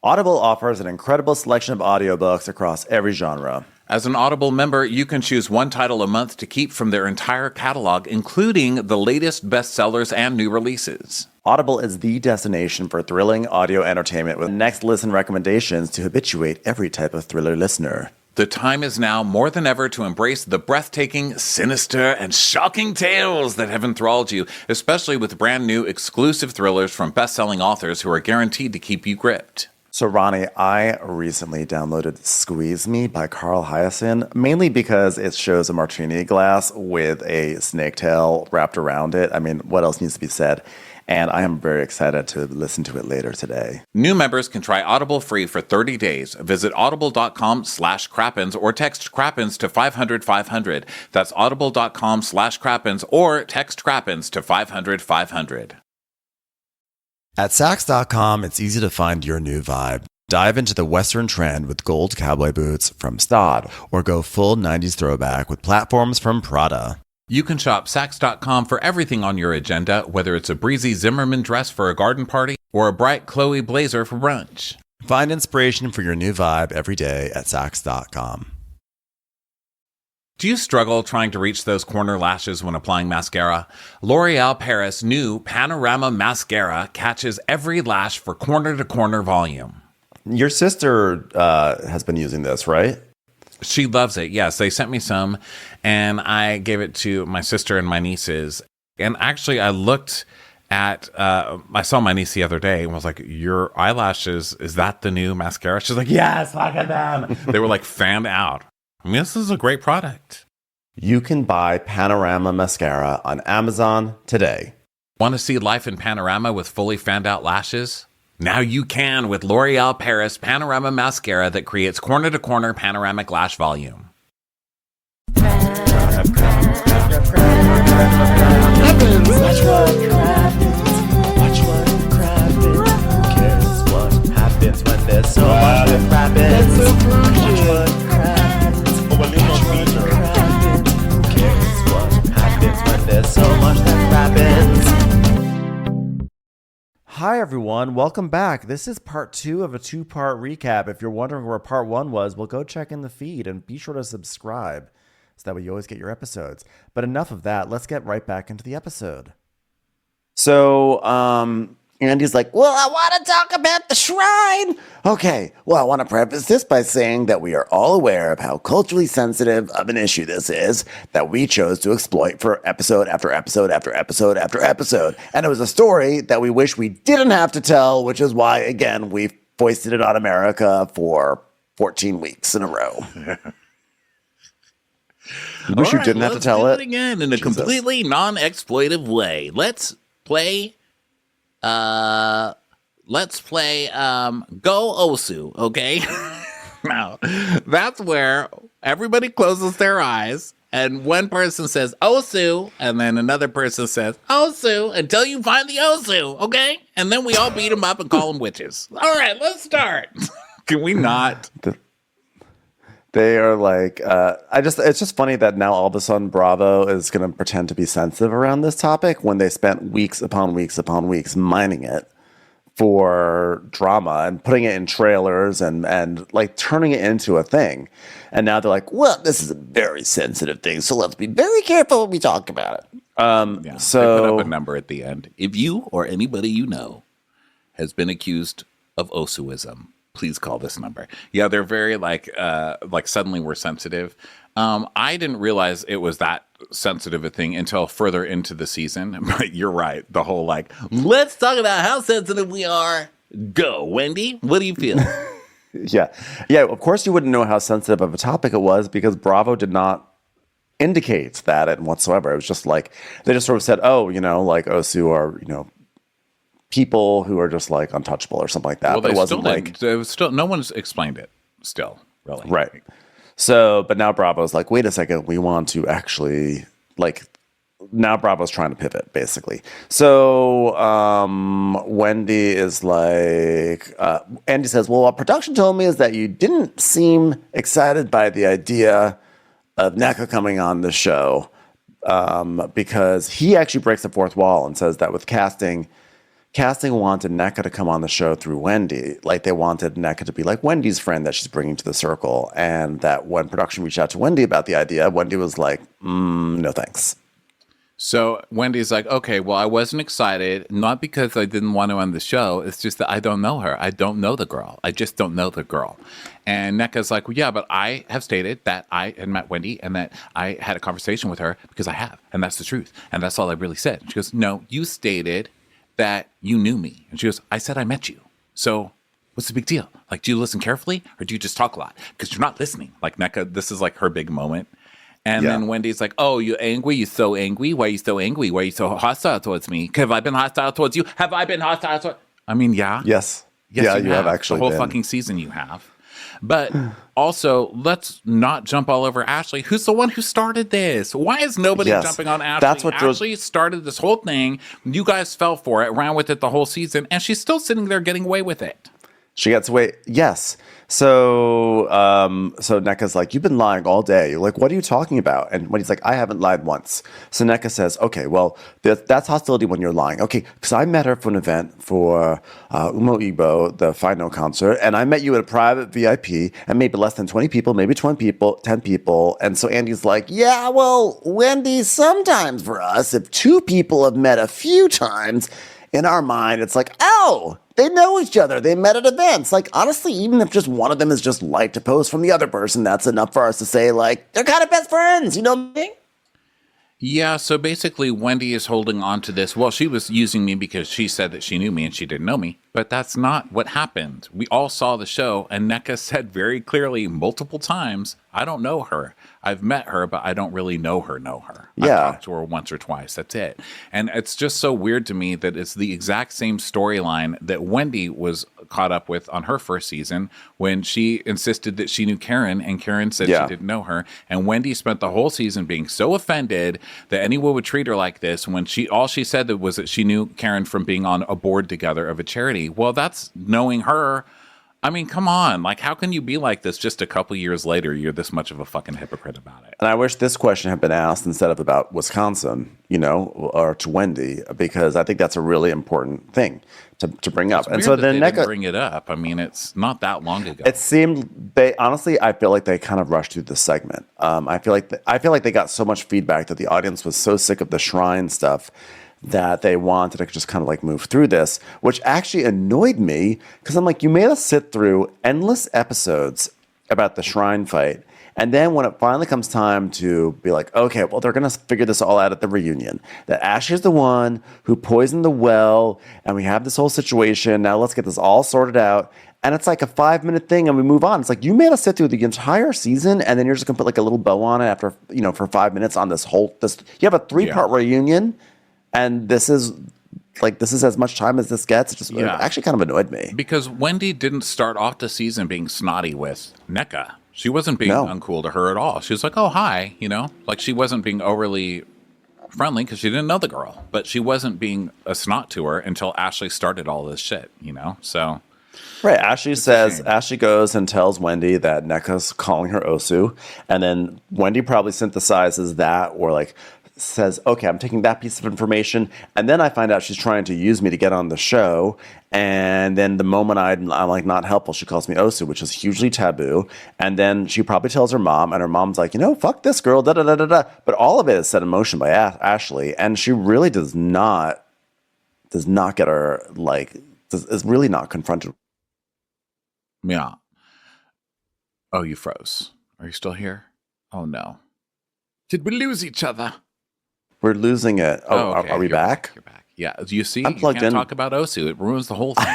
Audible offers an incredible selection of audiobooks across every genre. As an Audible member, you can choose one title a month to keep from their entire catalog, including the latest bestsellers and new releases. Audible is the destination for thrilling audio entertainment with next listen recommendations to habituate every type of thriller listener. The time is now more than ever to embrace the breathtaking, sinister, and shocking tales that have enthralled you, especially with brand new exclusive thrillers from best-selling authors who are guaranteed to keep you gripped. So, Ronnie, I recently downloaded Squeeze Me by Carl Hyacin, mainly because it shows a martini glass with a snake tail wrapped around it. I mean, what else needs to be said? And I am very excited to listen to it later today. New members can try Audible free for 30 days. Visit audible.com/Crappens or text Crappens to 500-500. That's audible.com/Crappens or text Crappens to 500-500. At Saks.com, it's easy to find your new vibe. Dive into the Western trend with gold cowboy boots from Staud, or go full 90s throwback with platforms from Prada. You can shop Saks.com for everything on your agenda, whether it's a breezy Zimmermann dress for a garden party or a bright Chloe blazer for brunch. Find inspiration for your new vibe every day at Saks.com. Do you struggle trying to reach those corner lashes when applying mascara? L'Oreal Paris' new Panorama Mascara catches every lash for corner-to-corner volume. Your sister has been using this, right? She loves it. Yes, they sent me some, and I gave it to my sister and my nieces. And actually, I looked at, I saw my niece the other day and was like, your eyelashes, is that the new mascara? She's like, yes, look at them. They were like fanned out. I mean, this is a great product. You can buy Panorama Mascara on Amazon today. Want to see life in panorama with fully fanned out lashes? Now you can with L'Oreal Paris Panorama Mascara that creates corner-to-corner panoramic lash volume. Hi, everyone. Welcome back. This is part 2 of a 2-part recap. If you're wondering where part 1 was, well, go check in the feed and be sure to subscribe so that way you always get your episodes. But enough of that. Let's get right back into the episode. So, Andy's like, well, I want to talk about the shrine. Okay, well, I want to preface this by saying that we are all aware of how culturally sensitive of an issue this is that we chose to exploit for episode after episode after episode after episode. And it was a story that we wish we didn't have to tell, which is why, again, we foisted it on America for 14 weeks in a row. You wish you didn't have to tell it again in a completely non-exploitive way. Let's play Go Osu, okay? Now, that's where everybody closes their eyes and one person says Osu and then another person says Osu until you find the Osu, okay? And then we all beat them up and call them witches. All right, let's start. Can we not? They are like, it's just funny that now all of a sudden Bravo is going to pretend to be sensitive around this topic when they spent weeks upon weeks upon weeks mining it for drama and putting it in trailers and like turning it into a thing. And now they're like, well, this is a very sensitive thing, so let's be very careful when we talk about it. So they put up a number at the end. If you or anybody you know has been accused of Osuism, please call this number. Yeah, they're very like suddenly we're sensitive. I didn't realize it was that sensitive a thing until further into the season. But you're right. The whole like, let's talk about how sensitive we are. Go, Wendy. What do you feel? Yeah. Of course, you wouldn't know how sensitive of a topic it was because Bravo did not indicate that whatsoever. It was just like they just sort of said, oh, like Osu are people who are just like untouchable or something like that. Well, but it wasn't like it was still no one's explained it still, really. Right. So, but now Bravo's like, wait a second, we want to actually now Bravo's trying to pivot, basically. So Wendy is like, Andy says, well, what production told me is that you didn't seem excited by the idea of Neko coming on the show because he actually breaks the fourth wall and says that with casting casting wanted Nneka to come on the show through Wendy. Like, they wanted Nneka to be like Wendy's friend that she's bringing to the circle. And that when production reached out to Wendy about the idea, Wendy was like, no thanks. So Wendy's like, okay, well, I wasn't excited, not because I didn't want to on the show. It's just that I don't know her. I don't know the girl. I just don't know the girl. And Nneka's like, well, yeah, but I have stated that I had met Wendy and that I had a conversation with her because I have. And that's the truth. And that's all I really said. She goes, no, you stated that you knew me. And she goes, I said I met you. So what's the big deal? Like, do you listen carefully or do you just talk a lot? Because you're not listening. Like, Nneka, this is like her big moment. And then Wendy's like, oh, you're angry? You're so angry? Why are you so angry? Why are you so hostile towards me? Have I been hostile towards you? Have I been hostile towards... I mean, yeah. Yes, you have actually the whole been. fucking season you have. But also, let's not jump all over Ashley, who's the one who started this. Why is nobody jumping on Ashley? That's what Ashley started this whole thing. You guys fell for it, ran with it the whole season, and she's still sitting there getting away with it. She gets away. Yes. So Nneka's like, you've been lying all day. You're like, what are you talking about? And when he's like, I haven't lied once. So Nneka says, okay, well, that's hostility when you're lying. Okay, because I met her for an event for Umo Igbo, the final concert, and I met you at a private VIP, and maybe less than 20 people, maybe 20 people, 10 people. And so Andy's like, yeah, well, Wendy, sometimes for us, if 2 people have met a few times, in our mind, it's like, oh, they know each other. They met at events. Like, honestly, even if just one of them is just liked a post from the other person, that's enough for us to say, like, they're kind of best friends. You know what I mean? Yeah, so basically Wendy is holding on to this. Well, she was using me because she said that she knew me and she didn't know me. But that's not what happened. We all saw the show, and Nneka said very clearly multiple times, I don't know her. I've met her, but I don't really know her. Yeah. I've talked to her once or twice. That's it. And it's just so weird to me that it's the exact same storyline that Wendy was caught up with on her first season when she insisted that she knew Karen, and Karen said she didn't know her. And Wendy spent the whole season being so offended that anyone would treat her like this when all she said was that she knew Karen from being on a board together of a charity. Well, that's knowing her. I mean, come on. Like, how can you be like this just a couple years later? You're this much of a fucking hypocrite about it. And I wish this question had been asked instead of about Wisconsin, or to Wendy, because I think that's a really important thing to bring up. And so then Nneka bring it up. I mean, it's not that long ago. It seemed honestly, I feel like they kind of rushed through this segment. I feel like they got so much feedback that the audience was so sick of the shrine stuff that they wanted to just kind of like move through this, which actually annoyed me because I'm like, you made us sit through endless episodes about the shrine fight. And then when it finally comes time to be like, okay, well, they're going to figure this all out at the reunion, that Ashley's the one who poisoned the well, and we have this whole situation. Now let's get this all sorted out. And it's like a 5-minute thing and we move on. It's like, you made us sit through the entire season and then you're just going to put like a little bow on it after, for 5 minutes on this. You have a 3-part reunion. And this is as much time as this gets. It actually kind of annoyed me. Because Wendy didn't start off the season being snotty with Nneka. She wasn't being uncool to her at all. She was like, oh, hi, Like, she wasn't being overly friendly because she didn't know the girl. But she wasn't being a snot to her until Ashley started all this shit, So... Right. Ashley goes and tells Wendy that Nneka's calling her Osu. And then Wendy probably synthesizes that or like... says, okay, I'm taking that piece of information, and then I find out she's trying to use me to get on the show, and then the moment I'm like not helpful, she calls me Osu, which is hugely taboo, and then she probably tells her mom, and her mom's like, fuck this girl, da da da da da. But all of it is set in motion by Ashley, and she really does not get her is really not confronted. Yeah. Oh, you froze. Are you still here? Oh no. Did we lose each other? We're losing it. Oh, okay. Are we back? You're back. Yeah. You see, I'm plugged in. Talk about Osu. It ruins the whole thing.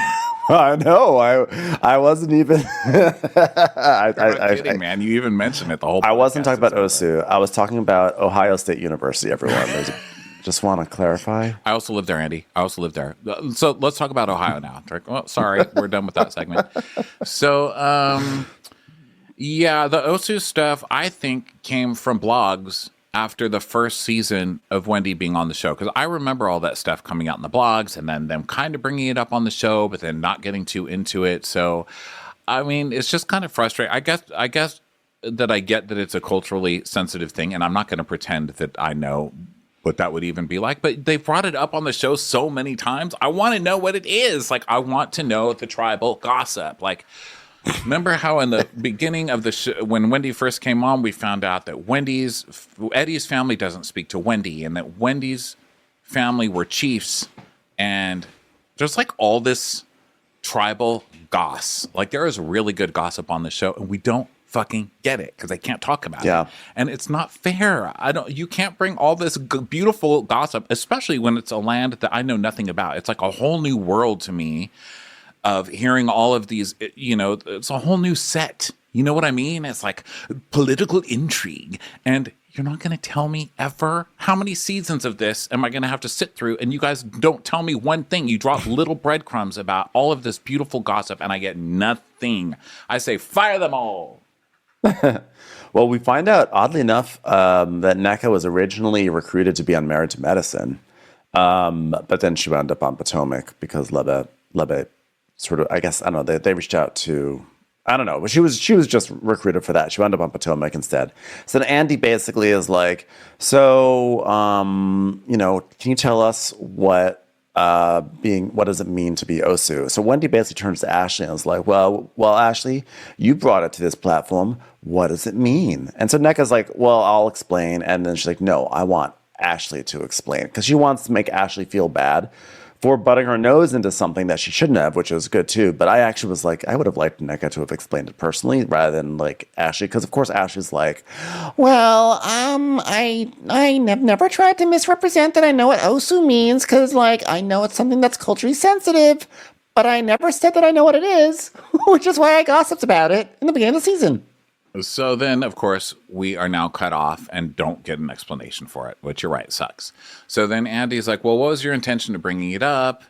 I know. I wasn't even. I'm kidding, man. You even mentioned it the whole. I wasn't talking about Osu. I was talking about Ohio State University. Everyone, just want to clarify. I also live there, Andy. I also live there. So let's talk about Ohio now. Well, sorry, we're done with that segment. So, yeah, the Osu stuff I think came from blogs after the first season of Wendy being on the show. Because I remember all that stuff coming out in the blogs and then them kind of bringing it up on the show, but then not getting too into it. So, I mean, it's just kind of frustrating. I guess that I get that it's a culturally sensitive thing, and I'm not going to pretend that I know what that would even be like. But they brought it up on the show so many times. I want to know what it is. Like, I want to know the tribal gossip. Like, remember how in the beginning of the show, when Wendy first came on, we found out that Eddie's family doesn't speak to Wendy, and that Wendy's family were chiefs, and there's like all this tribal goss. Like, there is really good gossip on the show, and we don't fucking get it because they can't talk about it, and it's not fair. You can't bring all this beautiful gossip, especially when it's a land that I know nothing about. It's like a whole new world to me of hearing all of these, it's a whole new set. You know what I mean? It's like political intrigue, and you're not going to tell me ever how many seasons of this am I going to have to sit through, and you guys don't tell me one thing. You drop little breadcrumbs about all of this beautiful gossip, and I get nothing. I say, fire them all. Well, we find out, oddly enough, that Nneka was originally recruited to be on Married to Medicine, but then she wound up on Potomac because Lebe sort of, I guess, I don't know, they reached out to, I don't know, but she was just recruited for that. She wound up on Potomac instead. So then Andy basically is like, so, can you tell us what does it mean to be Osu? So Wendy basically turns to Ashley and is like, well, Ashley, you brought it to this platform. What does it mean? And so Nneka's like, well, I'll explain. And then she's like, no, I want Ashley to explain, because she wants to make Ashley feel bad for butting her nose into something that she shouldn't have, which was good too. But I actually was like, I would have liked Nneka to have explained it personally rather than like Ashley, because of course Ashley's like, well, I have never tried to misrepresent that I know what Osu means, because like I know it's something that's culturally sensitive, but I never said that I know what it is, which is why I gossiped about it in the beginning of the season. So then, of course, we are now cut off and don't get an explanation for it, which you're right, sucks. So then Andy's like, well, what was your intention of bringing it up?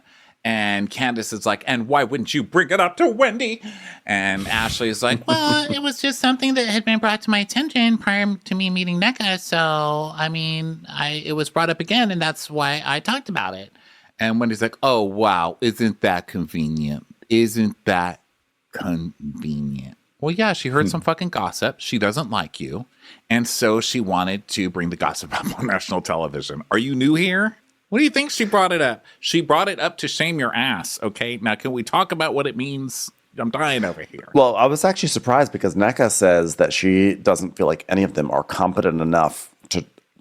And Candiace is like, and why wouldn't you bring it up to Wendy? And Ashley's like, well, it was just something that had been brought to my attention prior to me meeting Nneka. So, I mean, it was brought up again, and that's why I talked about it. And Wendy's like, oh, wow, isn't that convenient? Isn't that convenient? Well, yeah, she heard some fucking gossip. She doesn't like you. And so she wanted to bring the gossip up on national television. Are you new here? What do you think she brought it up? She brought it up to shame your ass, okay? Now, can we talk about what it means? I'm dying over here. Well, I was actually surprised because Nneka says that she doesn't feel like any of them are competent enough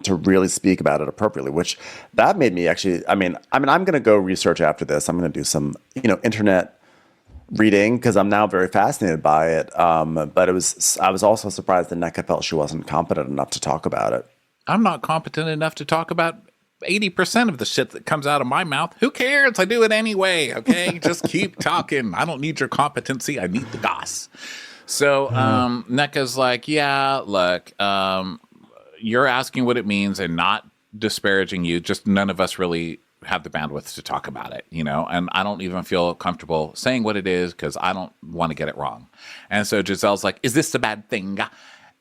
to really speak about it appropriately, which that made me actually, I'm going to go research after this. I'm going to do some, internet reading because I'm now very fascinated by it. But I was also surprised that Nneka felt she wasn't competent enough to talk about it. I'm not competent enough to talk about 80% of the shit that comes out of my mouth. Who cares? I do it anyway. Okay. Just keep talking. I don't need your competency. I need the goss. So, Nneka's like, yeah, look, you're asking what it means and not disparaging you. Just none of us really have the bandwidth to talk about it, and I don't even feel comfortable saying what it is because I don't want to get it wrong. And so Giselle's like, is this a bad thing?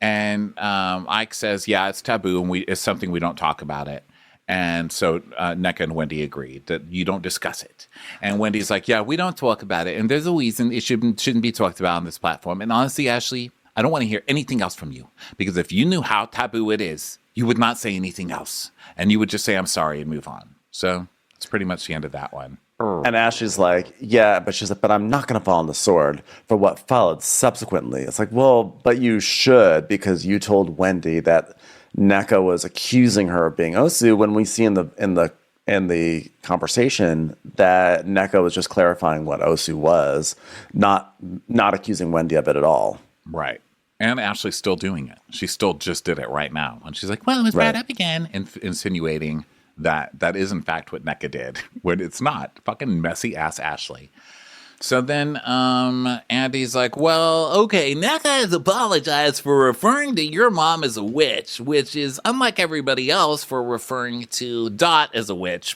And Ike says, yeah, it's taboo and it's something we don't talk about it. And so Nneka and Wendy agreed that you don't discuss it. And Wendy's like, yeah, we don't talk about it. And there's a reason it shouldn't be talked about on this platform. And honestly, Ashley, I don't want to hear anything else from you. Because if you knew how taboo it is, you would not say anything else. And you would just say, I'm sorry, and move on. So it's pretty much the end of that one. And Ashley's like, yeah, but she's like, but I'm not going to fall on the sword for what followed subsequently. It's like, well, but you should, because you told Wendy that Nneka was accusing her of being Osu when we see in the conversation that Nneka was just clarifying what Osu was, not accusing Wendy of it at all. Right. And Ashley's still doing it. She still just did it right now. And she's like, well, it was brought up again, insinuating that is in fact what Nneka did, when it's not. Fucking messy ass Ashley. So then Andy's like, well, okay, Nneka has apologized for referring to your mom as a witch, which is unlike everybody else for referring to Dot as a witch,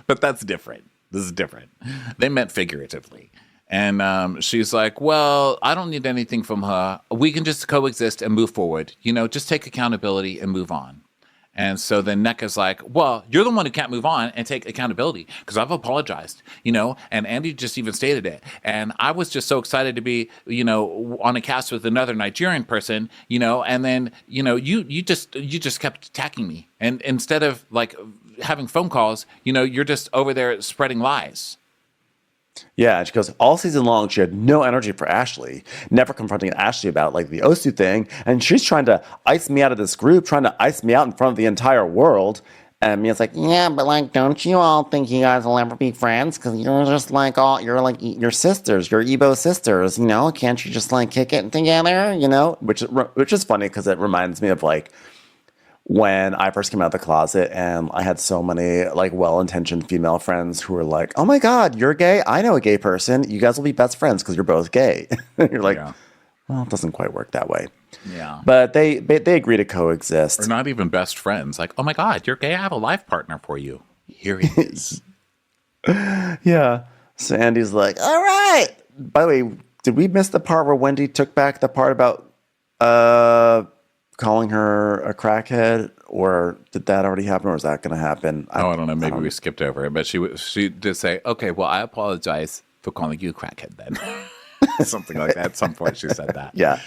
but that's different. This is different. They meant figuratively. And she's like, well, I don't need anything from her. We can just coexist and move forward. Just take accountability and move on. And so then Nneka's like, well, you're the one who can't move on and take accountability because I've apologized, and Andy just even stated it. And I was just so excited to be, on a cast with another Nigerian person, and then, you just kept attacking me. And instead of like having phone calls, you're just over there spreading lies. Yeah, and she goes, all season long, she had no energy for Ashley, never confronting Ashley about like the Osu thing. And she's trying to ice me out of this group, trying to ice me out in front of the entire world. And Mia's like, yeah, but like, don't you all think you guys will ever be friends? Because you're just like you're like your sisters, your Igbo sisters, Can't you just like kick it together, Which is funny because it reminds me of like, when I first came out of the closet and I had so many like well-intentioned female friends who were like, oh my God, you're gay? I know a gay person. You guys will be best friends because you're both gay. You're like, well, it doesn't quite work that way. Yeah. But they agree to coexist. Or not even best friends. Like, oh my God, you're gay? I have a life partner for you. Here he is. Yeah. So Andy's like, all right. By the way, did we miss the part where Wendy took back the part about calling her a crackhead, or did that already happen, or is that going to happen? I don't know. Maybe we skipped over it, but she did say, okay, well, I apologize for calling you a crackhead then. Something like that. At some point she said that. Yeah.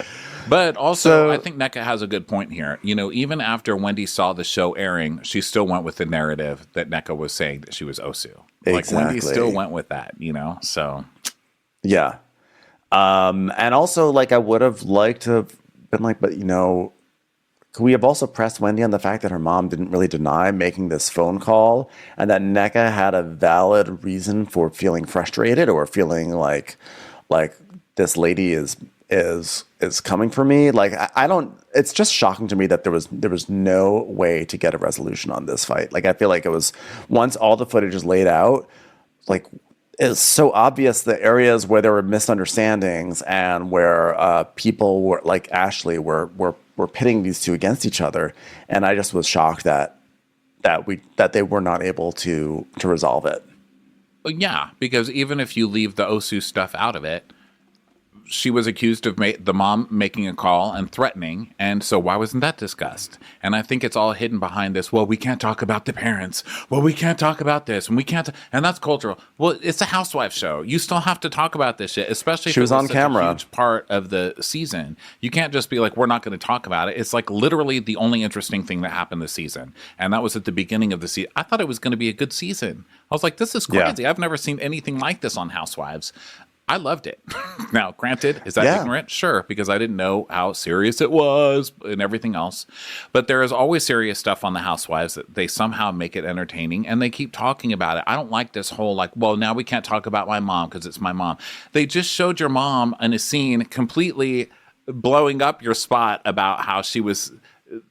But also, I think Nneka has a good point here. Even after Wendy saw the show airing, she still went with the narrative that Nneka was saying that she was Osu. Exactly. Like, Wendy still went with that, so. Yeah. And also, like, I would have liked to have been like, but, could we have also pressed Wendy on the fact that her mom didn't really deny making this phone call, and that Nneka had a valid reason for feeling frustrated or feeling like this lady is coming for me? Like, I don't. It's just shocking to me that there was no way to get a resolution on this fight. Like, I feel like it was, once all the footage is laid out, like, it's so obvious the areas where there were misunderstandings and where people were like Ashley were pitting these two against each other, and I just was shocked that they were not able to resolve it. Well, yeah, because even if you leave the Osu stuff out of it, she was accused of the mom making a call and threatening, and so why wasn't that discussed? And I think it's all hidden behind this, well, we can't talk about the parents. Well, we can't talk about this, and we can't, and that's cultural. Well, it's a housewife show. You still have to talk about this shit, especially if she was on camera. A huge part of the season. You can't just be like, we're not going to talk about it. It's like literally the only interesting thing that happened this season, and that was at the beginning of the season. I thought it was going to be a good season. I was like, this is crazy. Yeah. I've never seen anything like this on Housewives. I loved it. Now, granted, is that ignorant? Sure, because I didn't know how serious it was and everything else. But there is always serious stuff on the Housewives that they somehow make it entertaining, and they keep talking about it. I don't like this whole, like, well, now we can't talk about my mom because it's my mom. They just showed your mom in a scene completely blowing up your spot about how she was...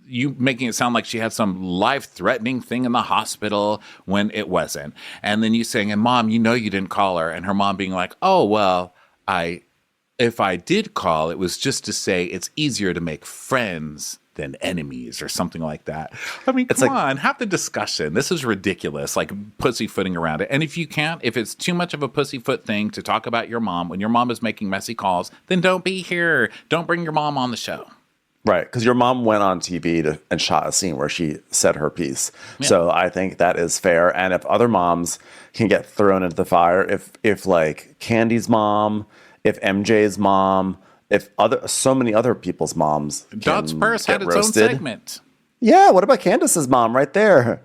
you making it sound like she had some life-threatening thing in the hospital when it wasn't. And then you saying, and Mom, you didn't call her. And her mom being like, oh, well, if I did call, it was just to say it's easier to make friends than enemies or something like that. I mean, come on, have the discussion. This is ridiculous, like pussyfooting around it. And if it's too much of a pussyfoot thing to talk about your mom when your mom is making messy calls, then don't be here. Don't bring your mom on the show. Right, because your mom went on TV and shot a scene where she said her piece. Yeah. So I think that is fair. And if other moms can get thrown into the fire, if like Candy's mom, if MJ's mom, if so many other people's moms, Dot's Purse had its own segment. Yeah, what about Candace's mom right there?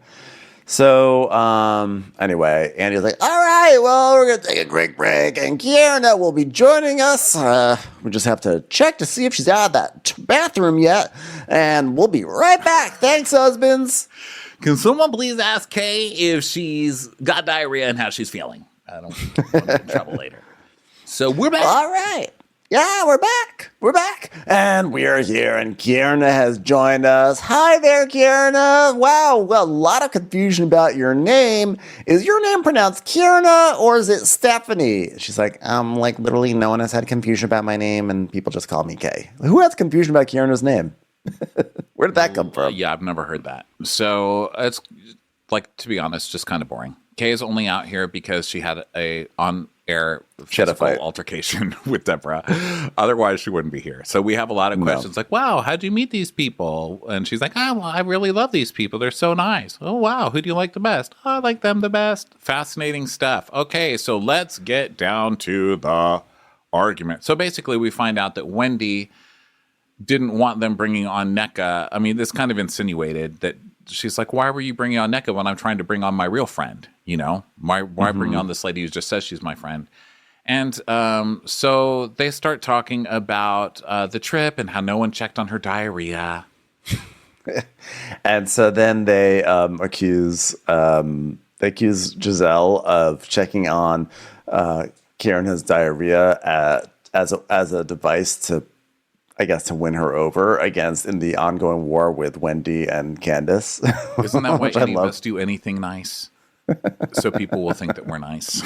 So, anyway, Andy's like, all right, well, we're going to take a quick break, and Kiana will be joining us. We just have to check to see if she's out of that bathroom yet, and we'll be right back. Thanks, husbands. Can someone please ask Kay if she's got diarrhea and how she's feeling? I don't want to get in trouble later. So we're back. All right. Yeah, we're back. We're back. And we're here, and Kierna has joined us. Hi there, Kierna. Wow, well, a lot of confusion about your name. Is your name pronounced Kierna, or is it Stephanie? She's like, like, literally no one has had confusion about my name, and people just call me Kay. Who has confusion about Kierna's name? Where did that come from? Yeah, I've never heard that. So it's, like, to be honest, just kind of boring. Kay is only out here because she had a on-air She had a physical fight. altercation with Deborah. Otherwise, she wouldn't be here. So we have a lot of questions like, wow, how'd you meet these people? And she's like, oh, well, I really love these people. They're so nice. Oh, wow. Who do you like the best? Oh, I like them the best. Fascinating stuff. Okay, so let's get down to the argument. So basically, we find out that Wendy didn't want them bringing on NECA. I mean, this kind of insinuated that she's like, why were you bringing on NECA when I'm trying to bring on my real friend? You know, why bring on this lady who just says she's my friend? And so they start talking about the trip and how no one checked on her diarrhea. And so then they accuse Giselle of checking on Kieran's diarrhea as a device to, I guess, to win her over in the ongoing war with Wendy and Candiace. Isn't that why any of us do anything nice? So people will think that we're nice.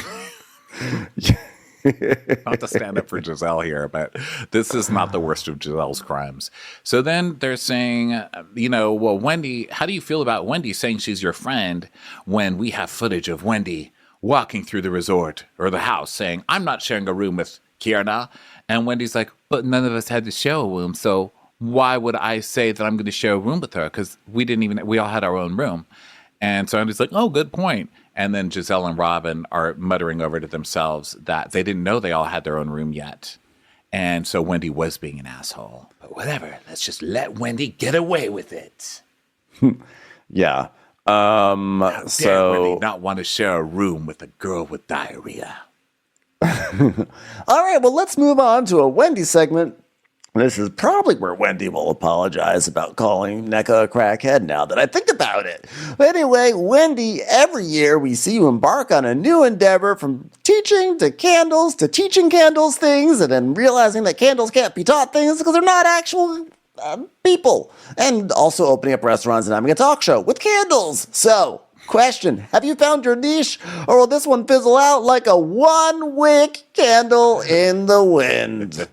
Not to stand up for Giselle here, but this is not the worst of Giselle's crimes. So then they're saying, well, Wendy, how do you feel about Wendy saying she's your friend when we have footage of Wendy walking through the resort or the house saying, I'm not sharing a room with Kierna? And Wendy's like, but none of us had to share a room, so why would I say that I'm going to share a room with her? Because we all had our own room. And so Andy's like, oh, good point. And then Giselle and Robyn are muttering over to themselves that they didn't know they all had their own room yet. And so Wendy was being an asshole. But whatever, let's just let Wendy get away with it. Yeah. How dare Wendy not want to share a room with a girl with diarrhea? All right, well, let's move on to a Wendy segment. This is probably where Wendy will apologize about calling NECA a crackhead now that I think about it. But anyway, Wendy, every year we see you embark on a new endeavor, from teaching to candles to teaching candles things, and then realizing that candles can't be taught things because they're not actual people. And also opening up restaurants and having a talk show with candles. So, question, have you found your niche, or will this one fizzle out like a one-wick candle in the wind?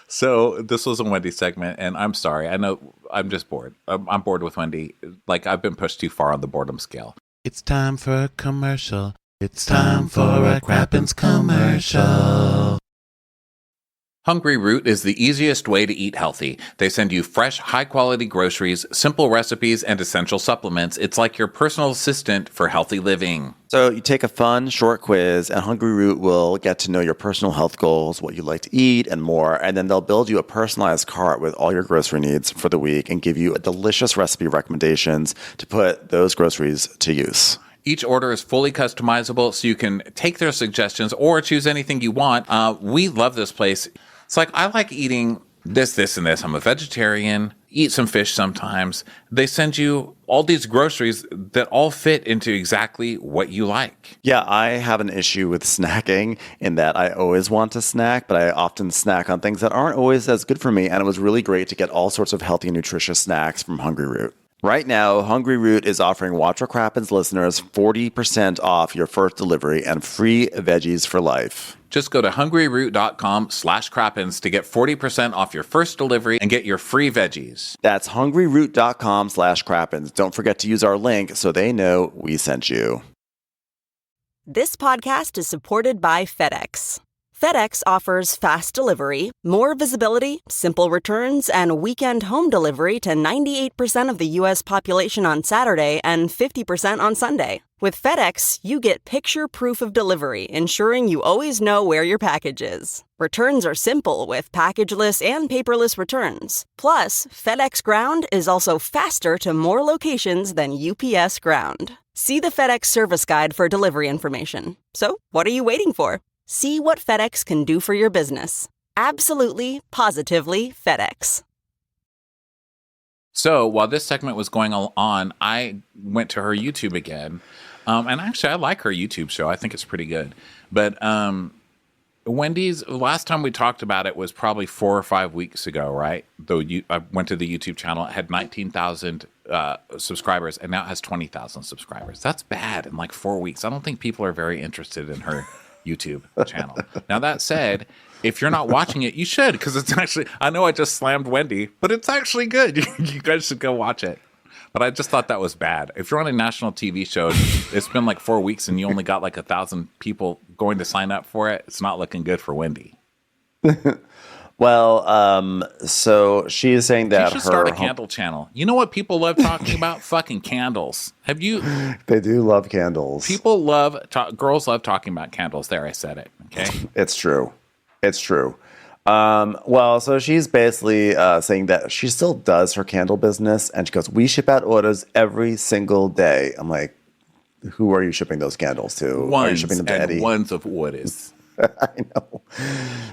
So this was a Wendy segment, and I'm sorry. I know I'm just bored. I'm bored with Wendy. Like, I've been pushed too far on the boredom scale. It's time for a commercial. It's time for a Crappens commercial. Hungry Root is the easiest way to eat healthy. They send you fresh, high-quality groceries, simple recipes, and essential supplements. It's like your personal assistant for healthy living. So you take a fun, short quiz, and Hungry Root will get to know your personal health goals, what you like to eat, and more. And then they'll build you a personalized cart with all your grocery needs for the week and give you delicious recipe recommendations to put those groceries to use. Each order is fully customizable, so you can take their suggestions or choose anything you want. We love this place. It's like, I like eating this, and this. I'm a vegetarian, eat some fish sometimes. They send you all these groceries that all fit into exactly what you like. Yeah, I have an issue with snacking in that I always want to snack, but I often snack on things that aren't always as good for me. And it was really great to get all sorts of healthy, nutritious snacks from Hungry Root. Right now, Hungry Root is offering Watch What Crappens listeners 40% off your first delivery and free veggies for life. Just go to hungryroot.com/crappens to get 40% off your first delivery and get your free veggies. That's hungryroot.com/crappens. Don't forget to use our link so they know we sent you. This podcast is supported by FedEx. FedEx offers fast delivery, more visibility, simple returns, and weekend home delivery to 98% of the U.S. population on Saturday and 50% on Sunday. With FedEx, you get picture proof of delivery, ensuring you always know where your package is. Returns are simple with packageless and paperless returns. Plus, FedEx Ground is also faster to more locations than UPS Ground. See the FedEx service guide for delivery information. So, what are you waiting for? See what FedEx can do for your business. Absolutely, positively FedEx. So while this segment was going on, I went to her YouTube again. And actually, I like her YouTube show. I think it's pretty good. But Wendy's, last time we talked about it was probably 4 or 5 weeks ago, right? Though I went to the YouTube channel. It had 19,000 subscribers, and now it has 20,000 subscribers. That's bad in like 4 weeks. I don't think people are very interested in her YouTube channel. Now, that said, if you're not watching it, you should, because it's actually, I know I just slammed Wendy, but it's actually good. You guys should go watch it. But I just thought that was bad. If you're on a national TV show, it's been like 4 weeks and you only got like 1,000 people going to sign up for it. It's not looking good for Wendy. Well, so she is saying that she should start a candle channel. You know what people love talking about? Fucking candles. Have you? They do love candles. People love, girls love talking about candles. There, I said it. Okay. It's true. It's true. Well, so she's basically saying that she still does her candle business, and she goes, "We ship out orders every single day." I'm like, "Who are you shipping those candles to? Are you shipping them to Eddie?" Ones of orders. I know.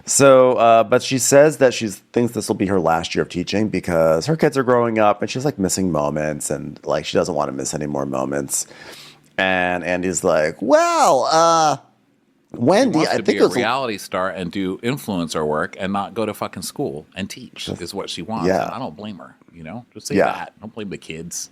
So, but she says that she thinks this will be her last year of teaching because her kids are growing up and she's like missing moments and like she doesn't want to miss any more moments. And Andy's like, well, Wendy, I think it was a reality star and do influencer work and not go to fucking school and teach is what she wants. Yeah. And I don't blame her, just say that. Don't blame the kids.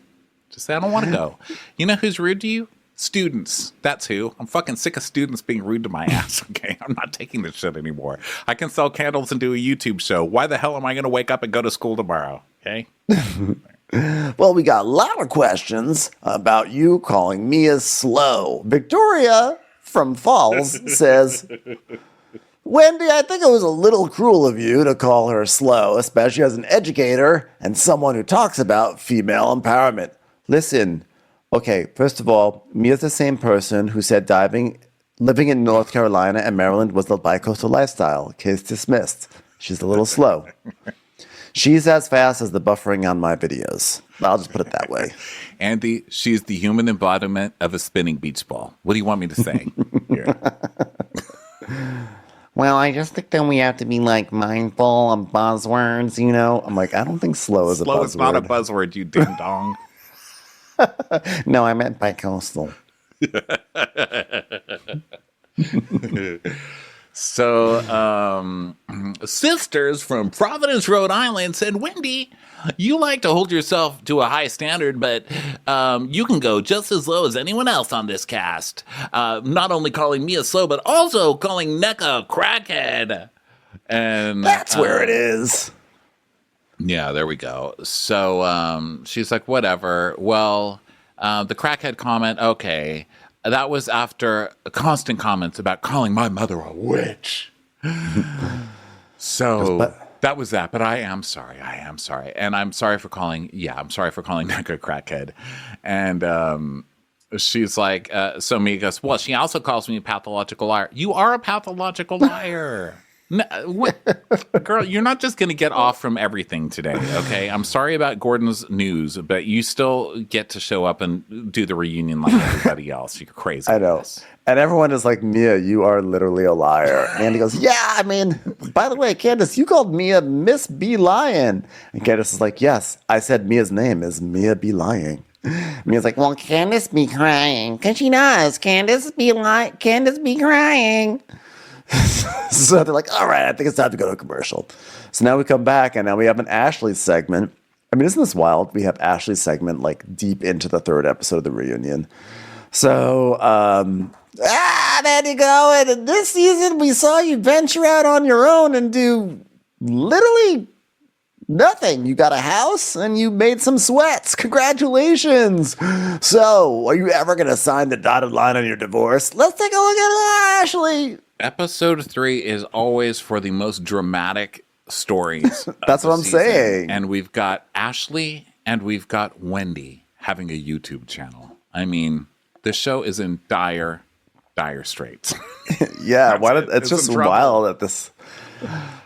Just say, I don't want to go. You know who's rude to you? Students. That's who. I'm fucking sick of students being rude to my ass. Okay. I'm not taking this shit anymore. I can sell candles and do a YouTube show. Why the hell am I going to wake up and go to school tomorrow? Okay. Well, we got a lot of questions about you calling Mia slow. Victoria from Falls says, Wendy, I think it was a little cruel of you to call her slow, especially as an educator and someone who talks about female empowerment. Listen, okay, first of all, Mia's the same person who said living in North Carolina and Maryland was the bicoastal lifestyle. Case dismissed. She's a little slow. She's as fast as the buffering on my videos. I'll just put it that way. Andy, she's the human embodiment of a spinning beach ball. What do you want me to say? Here. Well, I just think that we have to be like mindful of buzzwords, I'm like, I don't think slow is a buzzword. Slow is not a buzzword, you ding dong. No, I meant bicoastal. So, sisters from Providence, Rhode Island said, Wendy, you like to hold yourself to a high standard, but you can go just as low as anyone else on this cast. Not only calling me a slow, but also calling NECA a crackhead. And that's where it is. Yeah, there we go. So she's like, whatever. Well, the crackhead comment, okay. That was after constant comments about calling my mother a witch. So that was that. But I am sorry. And I'm sorry for calling Nika a crackhead. And she's like, so Mia goes, well, she also calls me a pathological liar. You are a pathological liar. No, girl, you're not just going to get off from everything today, okay? I'm sorry about Gordon's news, but you still get to show up and do the reunion like everybody else. You're crazy. I know. And everyone is like, Mia, you are literally a liar. And he goes, yeah, I mean, by the way, Candiace, you called Mia Miss B. Lying. And Candiace is like, yes, I said Mia's name is Mia B. Lying. Mia's like, well, Candiace be crying. Because she knows. Candiace be crying. So they're like, all right, I think it's time to go to a commercial. So now we come back, and now we have an Ashley segment. I mean, isn't this wild? We have Ashley's segment like deep into the third episode of the reunion. So, there you go. And this season, we saw you venture out on your own and do literally nothing. You got a house and you made some sweats. Congratulations. So, are you ever going to sign the dotted line on your divorce? Let's take a look at Ashley. Episode 3 is always for the most dramatic stories. That's what I'm saying. And we've got Ashley and we've got Wendy having a YouTube channel. I mean, the show is in dire straits. Yeah, it's just wild at this.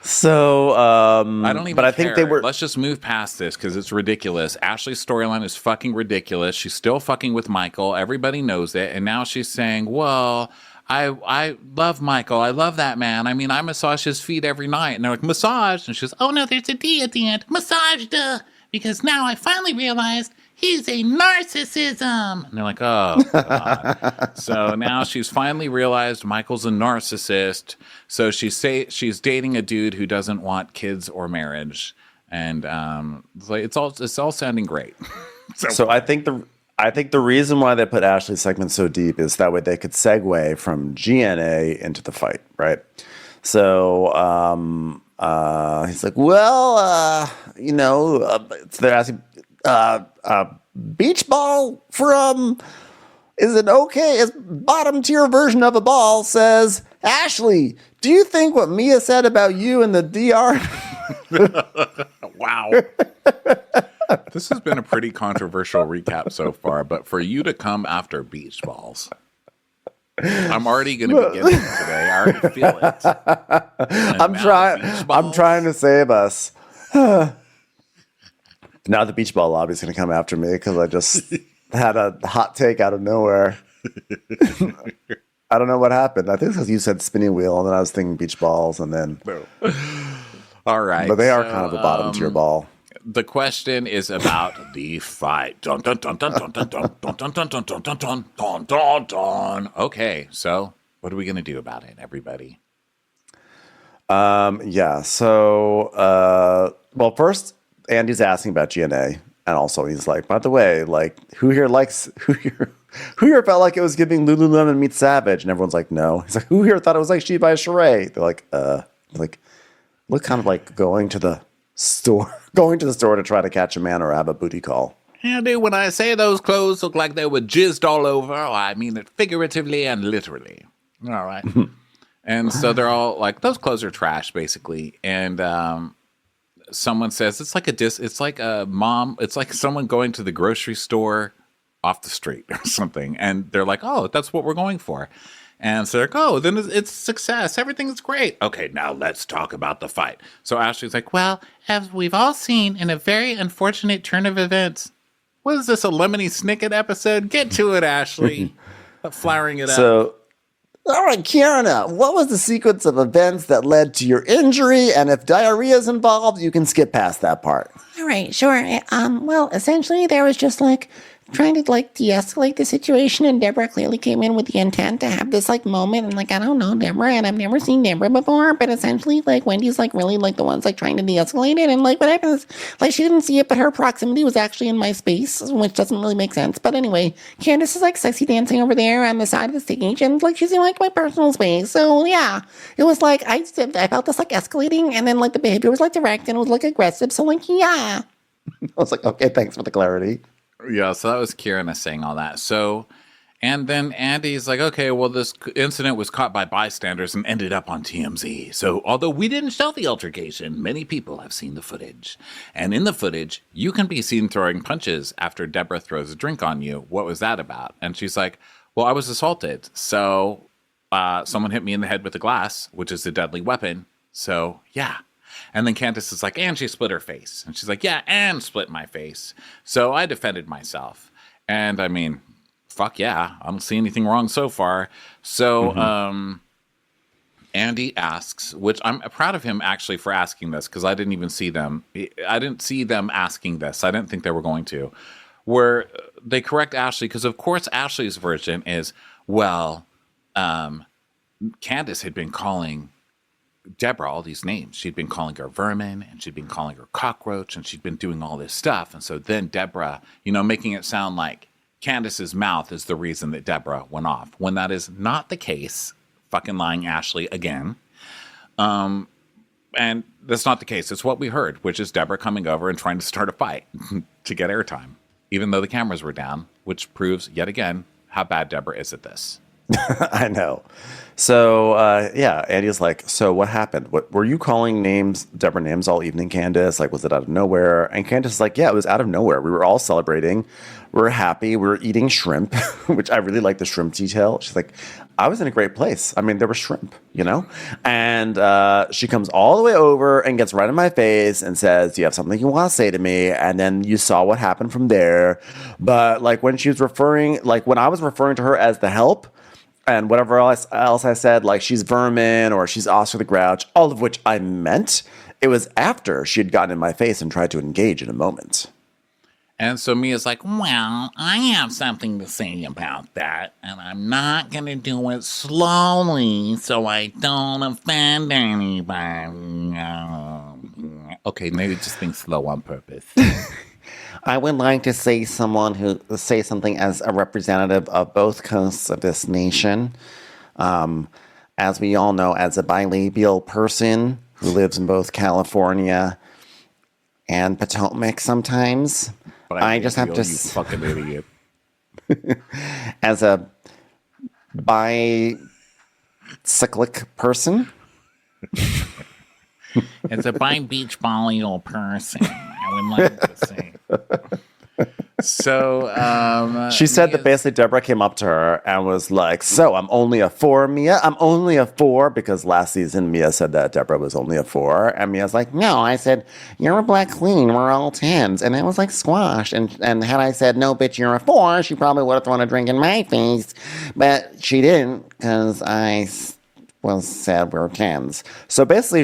So, I don't even but I care. think they were. Let's just move past this because it's ridiculous. Ashley's storyline is fucking ridiculous. She's still fucking with Michael. Everybody knows it. And now she's saying, well, I love Michael. I love that man. I mean, I massage his feet every night. And they're like, massage? And she goes, oh no, there's a D at the end. Massage, duh. Because now I finally realized he's a narcissism. And they're like, oh, God. So now she's finally realized Michael's a narcissist. So she's dating a dude who doesn't want kids or marriage. And it's all sounding great. So I think the reason why they put Ashley's segment so deep is that way they could segue from GNA into the fight, right? So he's like, well, they're asking, beach ball from is an okay is bottom tier version of a ball says, Ashley, do you think what Mia said about you in the DR? Wow. This has been a pretty controversial recap so far, but for you to come after beach balls, I'm already going to be getting it today. I already feel it. I'm trying to save us. Now the beach ball lobby is going to come after me because I just had a hot take out of nowhere. I don't know what happened. I think it's because you said spinning wheel, and then I was thinking beach balls, and then. All right. But they are kind of a bottom tier ball. The question is about the fight. Dun, dun, dun, dun, dun, dun, dun, dun, dun, dun, dun, dun, dun, dun, dun, dun. Okay, so what are we going to do about it, everybody? Yeah. So, well, first, Andy's asking about GNA, and also he's like, by the way, like, who here felt like it was giving Lululemon meets Savage? And everyone's like, no. He's like, who here thought it was like She by Sheree? They're like, look, kind of like going to the store to try to catch a man or have a booty call. Yeah, dude, when I say those clothes look like they were jizzed all over, I mean it figuratively and literally. All right. And so they're all like, those clothes are trash, basically. And someone says it's like a mom, it's like someone going to the grocery store off the street or something. And they're like, oh, that's what we're going for. And so they're like, oh, then it's success. Everything's great. Okay, now let's talk about the fight. So Ashley's like, well, as we've all seen in a very unfortunate turn of events. What is this, a Lemony Snicket episode? Get to it, Ashley. Flowering it up. So, all right, Kiana, what was the sequence of events that led to your injury? And if diarrhea is involved, you can skip past that part. All right, sure. Well, essentially, there was just like trying to like de-escalate the situation, and Deborah clearly came in with the intent to have this like moment, and like, I don't know Deborah, and I've never seen Deborah before, but essentially like Wendy's like really like the ones like trying to de-escalate it, and like what happens, like she didn't see it, but her proximity was actually in my space, which doesn't really make sense. But anyway, Candiace is like sexy dancing over there on the side of the stage, and like she's in like my personal space. So yeah, it was like I felt this like escalating, and then like the behavior was like direct and it was like aggressive. So like yeah, I was like, okay, thanks for the clarity. Yeah, so that was Kieran saying all that. So, and then Andy's like, okay, well, this incident was caught by bystanders and ended up on TMZ. So, although we didn't show the altercation, many people have seen the footage. And in the footage, you can be seen throwing punches after Deborah throws a drink on you. What was that about? And she's like, well, I was assaulted. So, someone hit me in the head with a glass, which is a deadly weapon. So, yeah. And then Candiace is like, and she split her face. And she's like, yeah, and split my face. So I defended myself. And I mean, fuck yeah, I don't see anything wrong so far. So Andy asks, which I'm proud of him actually for asking this, because I didn't even see them. I didn't see them asking this. I didn't think they were going to. Where they correct Ashley, because of course Ashley's version is, well, Candiace had been calling Deborah all these names. She'd been calling her vermin, and she'd been calling her cockroach, and she'd been doing all this stuff. And so then Deborah, making it sound like Candiace's mouth is the reason that Deborah went off, when that is not the case. Fucking lying Ashley again. And that's not the case. It's what we heard, which is Deborah coming over and trying to start a fight to get airtime, even though the cameras were down, which proves yet again how bad Deborah is at this. I know. So, Andy's like, so what happened? What were you calling Deborah names all evening, Candiace? Like, was it out of nowhere? And Candiace is like, yeah, it was out of nowhere. We were all celebrating. We were happy. We were eating shrimp, which I really like the shrimp detail. She's like, I was in a great place. I mean, there was shrimp, And she comes all the way over and gets right in my face and says, do you have something you want to say to me? And then you saw what happened from there. But like when she was when I was referring to her as the help, and whatever else I said, like she's vermin or she's Oscar the Grouch, all of which I meant, it was after she had gotten in my face and tried to engage in a moment. And so Mia's like, well, I have something to say about that, and I'm not going to do it slowly so I don't offend anybody. Okay, maybe just being slow on purpose. I would like to say something as a representative of both coasts of this nation. As we all know, as a bilabial person who lives in both California and Potomac sometimes, I just have to... You fucking idiot. As a bicyclic person... As a bi-beach volleyball person, I would like to say. So she said that basically Deborah came up to her and was like, so I'm only a 4, Mia? I'm only a 4? Because last season Mia said that Deborah was only a 4. And Mia's like, no, I said, you're a black queen. We're all 10s. And it was like squash. And had I said, no, bitch, you're a 4, she probably would have thrown a drink in my face. But she didn't because I said we're 10s. So basically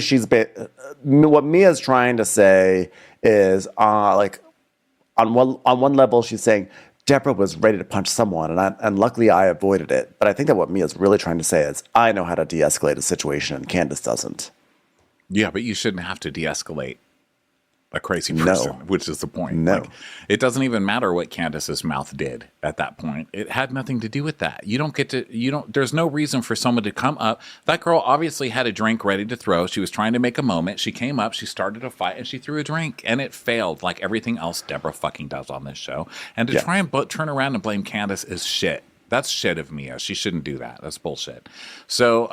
what Mia's trying to say is like, on one level, she's saying Deborah was ready to punch someone, and luckily I avoided it. But I think that what Mia's really trying to say is I know how to de-escalate a situation, and Candiace doesn't. Yeah, but you shouldn't have to de-escalate a crazy person, which is the point. No. Like, it doesn't even matter what Candiace's mouth did at that point. It had nothing to do with that. There's no reason for someone to come up. That girl obviously had a drink ready to throw. She was trying to make a moment. She came up, she started a fight, and she threw a drink. And it failed like everything else Deborah fucking does on this show. And to try and turn around and blame Candiace is shit. That's shit of Mia. She shouldn't do that. That's bullshit. So,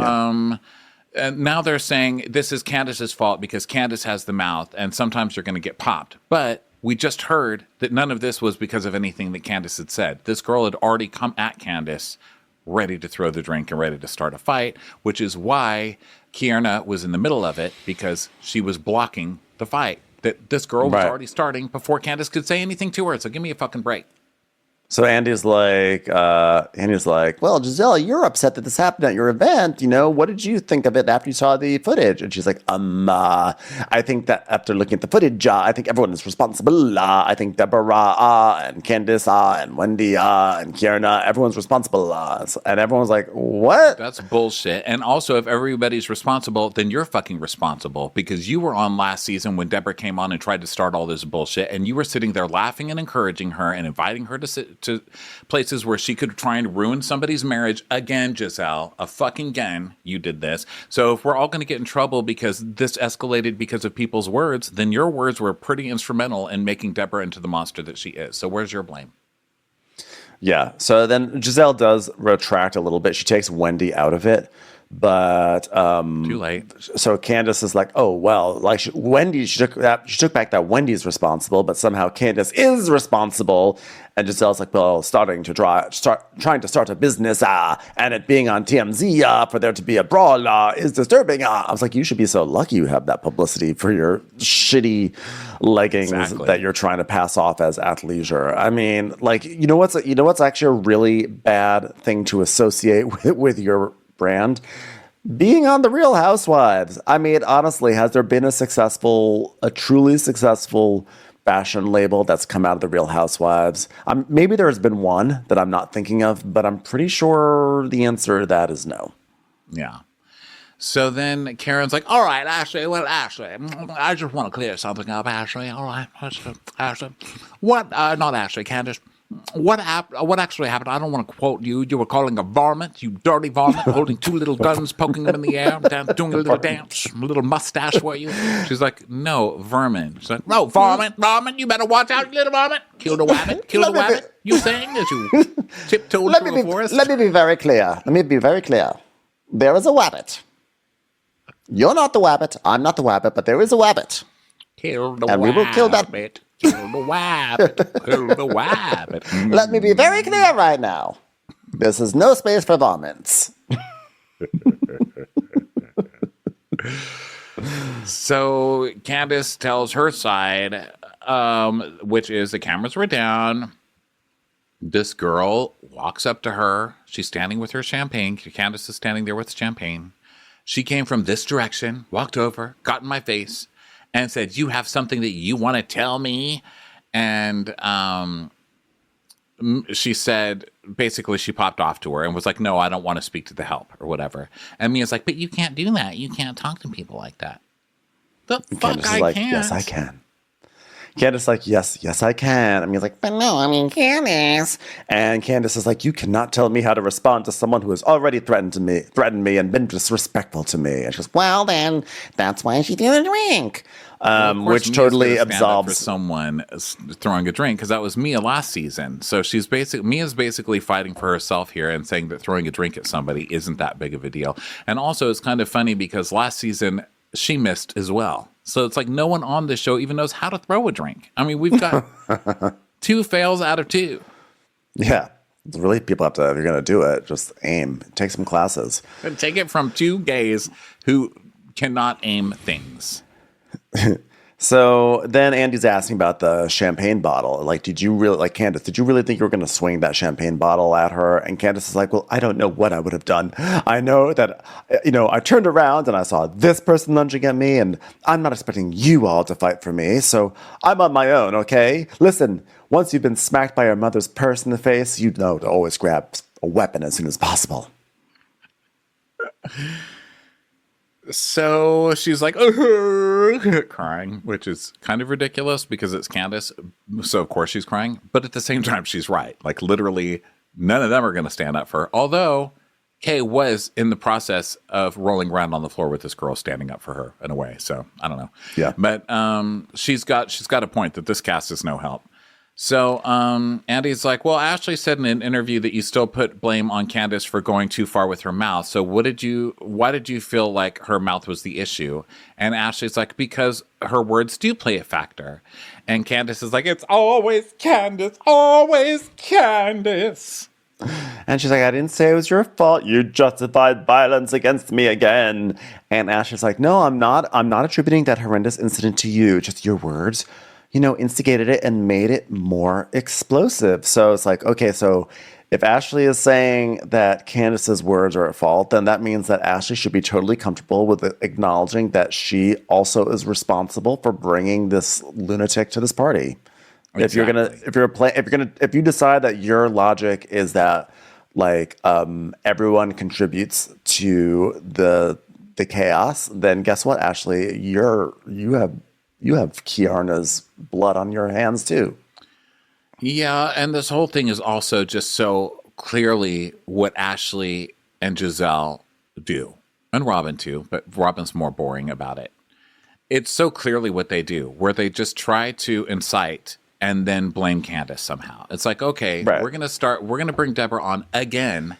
and now they're saying this is Candiace's fault because Candiace has the mouth, and sometimes you're going to get popped. But we just heard that none of this was because of anything that Candiace had said. This girl had already come at Candiace ready to throw the drink and ready to start a fight, which is why Kierna was in the middle of it, because she was blocking the fight that this girl was already starting before Candiace could say anything to her. So give me a fucking break. So Andy's like, well, Giselle, you're upset that this happened at your event. What did you think of it after you saw the footage? And she's like, I think that after looking at the footage, I think everyone is responsible. I think Deborah, and Candiace, and Wendy, and Kierna, everyone's responsible. And everyone's like, what? That's bullshit. And also, if everybody's responsible, then you're fucking responsible, because you were on last season when Deborah came on and tried to start all this bullshit, and you were sitting there laughing and encouraging her and inviting her to sit to places where she could try and ruin somebody's marriage. Again, Giselle, again, you did this. So if we're all going to get in trouble because this escalated because of people's words, then your words were pretty instrumental in making Deborah into the monster that she is. So where's your blame? Yeah. So then Giselle does retract a little bit. She takes Wendy out of it. But too late. So Candiace is like, oh well, like Wendy, she took back that Wendy's responsible, but somehow Candiace is responsible. And Giselle's like, well, trying to start a business, and it being on TMZ, for there to be a brawl, is disturbing. I was like, you should be so lucky you have that publicity for your shitty leggings that you're trying to pass off as athleisure. I mean, like, you know what's actually a really bad thing to associate with your brand? Being on the Real Housewives. I mean, honestly, has there been a truly successful fashion label that's come out of the Real Housewives? Maybe there's been one that I'm not thinking of, but I'm pretty sure the answer to that is no. Yeah. So then Karen's like, all right, Ashley, I just want to clear something up, Ashley. All right, Ashley. Not Ashley, Candiace. What actually happened? I don't want to quote you. You were calling a varmint, you dirty varmint, holding 2 little guns, poking them in the air, doing a little dance, a little mustache for you. She's like, no, vermin. She's like, no, varmint, you better watch out, you little varmint. Kill the wabbit. You saying as you tiptoed through the forest? Let me be very clear. There is a wabbit. You're not the wabbit. I'm not the wabbit, but there is a wabbit. Kill the and we will kill that. Kill the wabbit. Let me be very clear right now. This is no space for varmints. So Candiace tells her side, which is the cameras were down. This girl walks up to her. She's standing with her champagne. Candiace is standing there with champagne. She came from this direction, walked over, got in my face, and said, you have something that you want to tell me? And she said, basically, she popped off to her and was like, no, I don't want to speak to the help or whatever. And Mia's like, but you can't do that. You can't talk to people like that. The fuck I like, can't. Yes, I can. Candiace like, yes, I can. And he's like, But no, I mean, Candiace. and Candiace is like, you cannot tell me how to respond to someone who has already threatened me and been disrespectful to me. And she's Well, then, that's why she did a drink. which totally absolves for someone throwing a drink, because that was Mia last season. So Mia's basically fighting for herself here and saying that throwing a drink at somebody isn't that big of a deal. And also, it's kind of funny because last season she missed as well. So it's like no one on this show even knows how to throw a drink. I mean, we've got 2 fails out of 2. Yeah. It's really, people have to, if you're going to do it, just aim. Take some classes. And take it from 2 gays who cannot aim things. So then Andy's asking about the champagne bottle. Like, Candiace, did you really think you were going to swing that champagne bottle at her? And Candiace is like, well, I don't know what I would have done. I know that, I turned around and I saw this person lunging at me, and I'm not expecting you all to fight for me. So I'm on my own, okay? Listen, once you've been smacked by your mother's purse in the face, you know to always grab a weapon as soon as possible. So she's like, crying, which is kind of ridiculous because it's Candiace. So, of course, she's crying. But at the same time, she's right. Like, literally, none of them are going to stand up for her. Although, Kay was in the process of rolling around on the floor with this girl standing up for her in a way. So, I don't know. Yeah. But she's got a point that this cast is no help. So Andy's like, well, Ashley said in an interview that you still put blame on Candiace for going too far with her mouth. So why did you feel like her mouth was the issue? And Ashley's like, because her words do play a factor. And Candiace is like, it's always Candiace, always Candiace. And she's like, I didn't say it was your fault. You justified violence against me again. And Ashley's like, no, I'm not attributing that horrendous incident to you. Just your words, instigated it and made it more explosive. So it's like, okay, so if Ashley is saying that Candiace's words are at fault, then that means that Ashley should be totally comfortable with acknowledging that she also is responsible for bringing this lunatic to this party. Exactly. If you decide that your logic is that everyone contributes to the chaos, then guess what, Ashley, you have Kiarna's blood on your hands too. Yeah, and this whole thing is also just so clearly what Ashley and Giselle do, and Robyn too, but Robyn's more boring about it. It's so clearly what they do, where they just try to incite and then blame Candiace somehow. It's like, okay, right. We're going to bring Deborah on again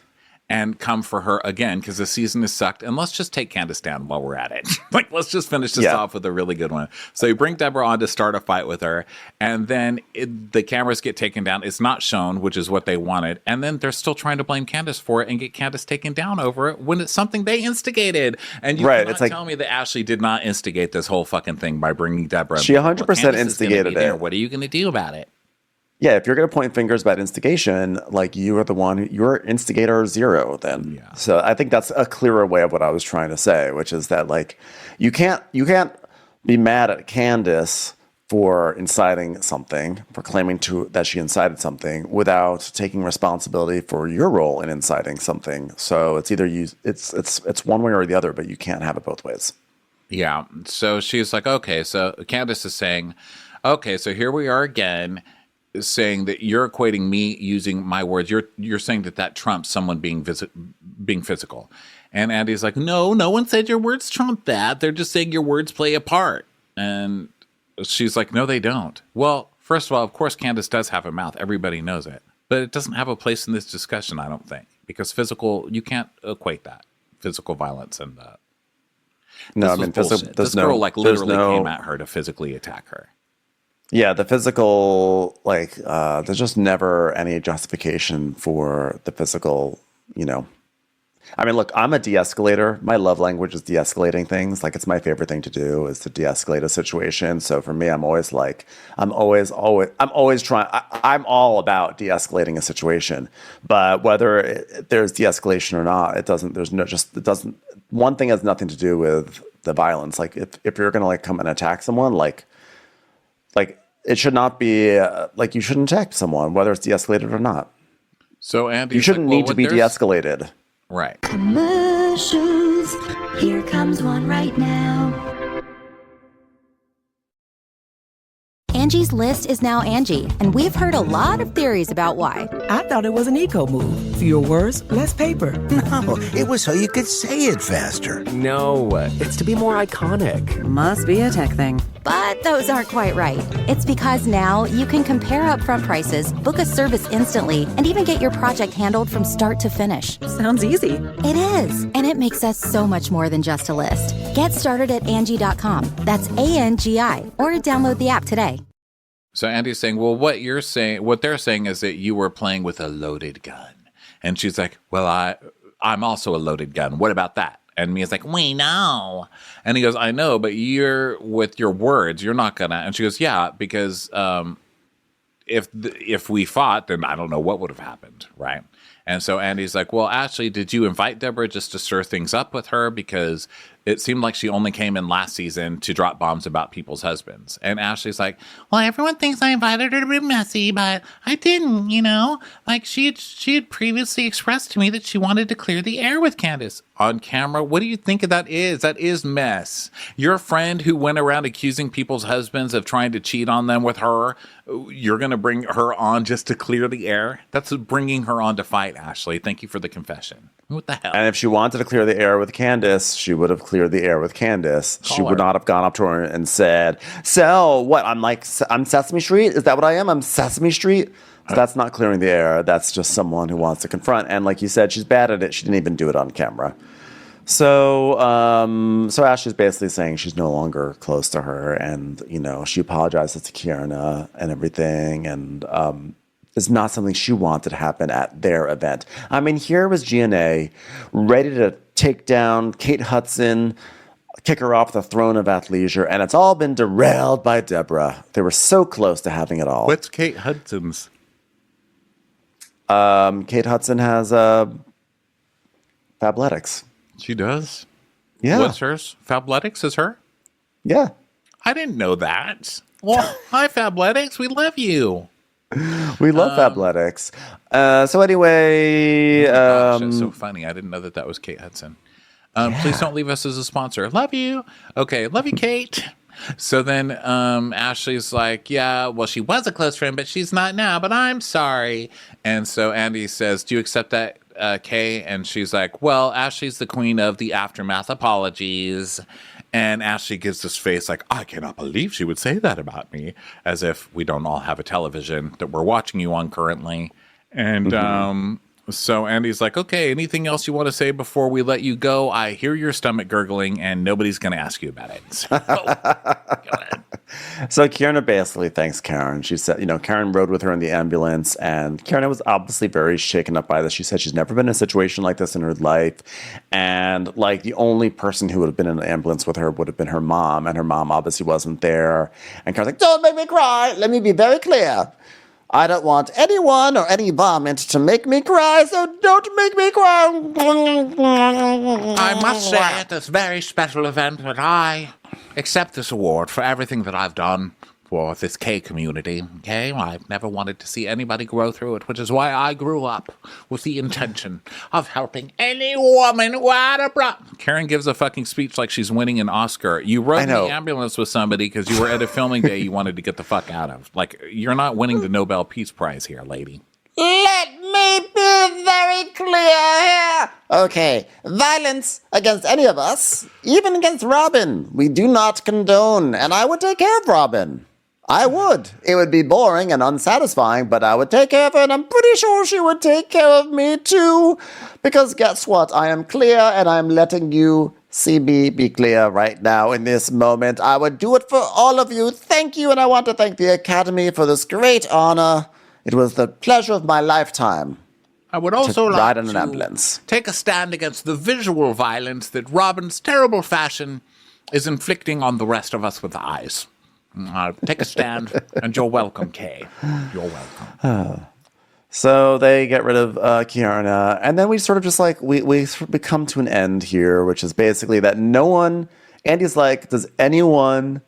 and come for her again because the season has sucked. And let's just take Candiace down while we're at it. Let's just finish this off with a really good one. So you bring Deborah on to start a fight with her. And then the cameras get taken down. It's not shown, which is what they wanted. And then they're still trying to blame Candiace for it and get Candiace taken down over it when it's something they instigated. And you cannot tell me that Ashley did not instigate this whole fucking thing by bringing Deborah. She 100% instigated it. What are you going to do about it? Yeah, if you're going to point fingers about instigation, you're instigator 0 then. Yeah. So I think that's a clearer way of what I was trying to say, which is that you can't be mad at Candiace for inciting something, for claiming that she incited something without taking responsibility for your role in inciting something. So it's either it's one way or the other, but you can't have it both ways. Yeah. So she's like, okay, so Candiace is saying, okay, so here we are again, saying that you're equating me using my words. You're saying that trumps someone being physical. And Andy's like, no one said your words trump that. They're just saying your words play a part. And she's like, no, they don't. Well, first of all, of course, Candiace does have a mouth. Everybody knows it. But it doesn't have a place in this discussion, I don't think. Because you can't equate that. Physical violence and no, I mean, this girl literally came at her to physically attack her. Yeah, the physical, there's just never any justification for the physical, I mean, look, I'm a de-escalator. My love language is de-escalating things. It's my favorite thing to do is to de-escalate a situation. So for me, I'm always trying, I'm all about de-escalating a situation. But whether there's de-escalation or not, one thing has nothing to do with the violence. If you're going to come and attack someone, it should not be you shouldn't attack someone, whether it's de-escalated or not. So Andy, you shouldn't need to be de-escalated. Right. Commercials. Here comes one right now. Angie's List is now Angie, and we've heard a lot of theories about why. I thought it was an eco move. Fewer words, less paper. No, it was so you could say it faster. No, it's to be more iconic. Must be a tech thing. But those aren't quite right. It's because now you can compare upfront prices, book a service instantly, and even get your project handled from start to finish. Sounds easy. It is, and it makes us so much more than just a list. Get started at Angie.com. That's ANGI, or download the app today. So Andy's saying, well, what they're saying is that you were playing with a loaded gun. And she's like, well, I'm also a loaded gun. What about that? And Mia's like, we know. And he goes, I know, but with your words, you're not gonna. And she goes, yeah, because if we fought, then I don't know what would have happened, right? And so Andy's like, well, actually, did you invite Deborah just to stir things up with her? Because it seemed like she only came in last season to drop bombs about people's husbands. And Ashley's like, well, everyone thinks I invited her to be messy, but I didn't, Like she had previously expressed to me that she wanted to clear the air with Candiace. On camera, what do you think of that is? That is mess. Your friend who went around accusing people's husbands of trying to cheat on them with her, you're going to bring her on just to clear the air? That's bringing her on to fight, Ashley. Thank you for the confession. What the hell? And if she wanted to clear the air with Candiace, she would have cleared the air with Candiace. She would not have gone up to her and said, so what? I'm Sesame Street? Is that what I am? I'm Sesame Street? So that's not clearing the air. That's just someone who wants to confront. And like you said, she's bad at it. She didn't even do it on camera. So Ashley's basically saying she's no longer close to her. And, she apologizes to Kierna and everything. And it's not something she wanted to happen at their event. I mean, here was GNA ready to take down Kate Hudson, kick her off the throne of athleisure, and it's all been derailed by Deborah. They were so close to having it all. What's Kate Hudson's? Kate Hudson has Fabletics. She does? Yeah. What's hers? Fabletics is her? Yeah. I didn't know that. Well, hi, Fabletics. We love you. We love Fabletics. So anyway... gosh, that's so funny. I didn't know that was Kate Hudson. Please don't leave us as a sponsor. Love you. Okay, love you, Kate. So then Ashley's like, yeah, well, she was a close friend, but she's not now, but I'm sorry. And so Andy says, do you accept that, Kay? And she's like, well, Ashley's the queen of the aftermath apologies. And Ashley gives this face like, I cannot believe she would say that about me, as if we don't all have a television that we're watching you on currently. And so Andy's like, okay, anything else you want to say before we let you go? I hear your stomach gurgling and nobody's going to ask you about it. So, go ahead. So Kierna basically thanks Karen. She said, Karen rode with her in the ambulance, and Kierna was obviously very shaken up by this. She said she's never been in a situation like this in her life. And like the only person who would have been in an ambulance with her would have been her mom, and her mom obviously wasn't there. And Karen's like, don't make me cry. Let me be very clear. I don't want anyone or any vomit to make me cry, so don't make me cry. I must say at this very special event that I accept this award for everything that I've done for this K community. Okay, I've never wanted to see anybody grow through it, which is why I grew up with the intention of helping any woman who had a problem. Karen gives a fucking speech like she's winning an Oscar. You rode in the ambulance with somebody because you were at a filming day you wanted to get the fuck out of. Like, you're not winning the Nobel Peace Prize here, lady. Let me be very clear here. Okay, violence against any of us, even against Robyn, we do not condone, and I would take care of Robyn. I would. It would be boring and unsatisfying, but I would take care of her, and I'm pretty sure she would take care of me too. Because guess what? I am clear, and I'm letting you see me be clear right now in this moment. I would do it for all of you. Thank you, and I want to thank the Academy for this great honor. It was the pleasure of my lifetime. I would also like ride in an ambulance. Take a stand against the visual violence that Robyn's terrible fashion is inflicting on the rest of us with eyes. Take a stand, and you're welcome, Kay. You're welcome. So they get rid of Kierna, and then we sort of just like, we come to an end here, which is basically that no one, Andy's like, does anyone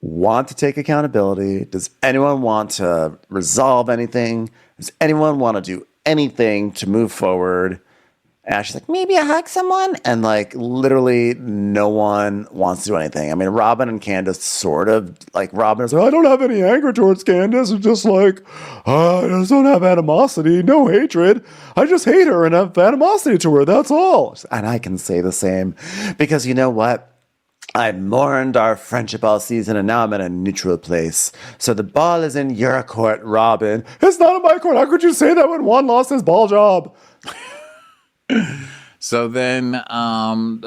want to take accountability? Does anyone want to resolve anything? Does anyone want to do anything to move forward? And she's like, maybe I hug someone. And like literally no one wants to do anything. I mean, Robyn and Candiace sort of like Robyn is like, I don't have any anger towards Candiace. It's just like, I just don't have animosity, no hatred. I just hate her and have animosity to her. That's all. And I can say the same because you know what? I mourned our friendship all season, and now I'm in a neutral place. So the ball is in your court, Robyn. It's not in my court. How could you say that when Juan lost his ball job? So then,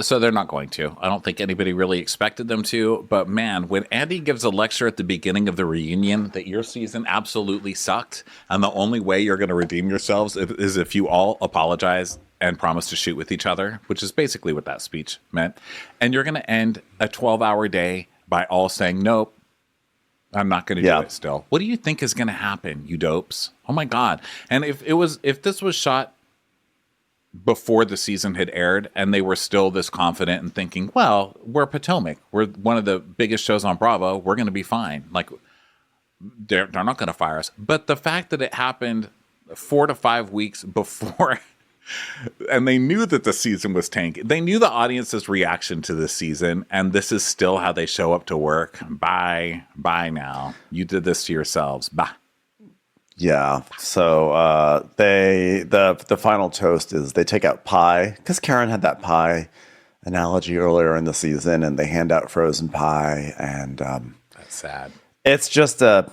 so they're not going to. I don't think anybody really expected them to. But man, when Andy gives a lecture at the beginning of the reunion that your season absolutely sucked, and the only way you're going to redeem yourselves is if you all apologize and promise to shoot with each other, which is basically what that speech meant. And you're going to end a 12-hour day by all saying, nope, I'm not going to do it still. What do you think is going to happen, you dopes? Oh my God. And if this was shot before the season had aired and they were still this confident and thinking, well, we're Potomac. We're one of the biggest shows on Bravo. We're going to be fine. Like, they're not going to fire us. But the fact that it happened 4 to 5 weeks before and they knew that the season was tanking. They knew the audience's reaction to this season, and this is still how they show up to work. Bye now. You did this to yourselves. Bye. Yeah. So the final toast is they take out pie because Karen had that pie analogy earlier in the season, and they hand out frozen pie, and that's sad. It's just I'm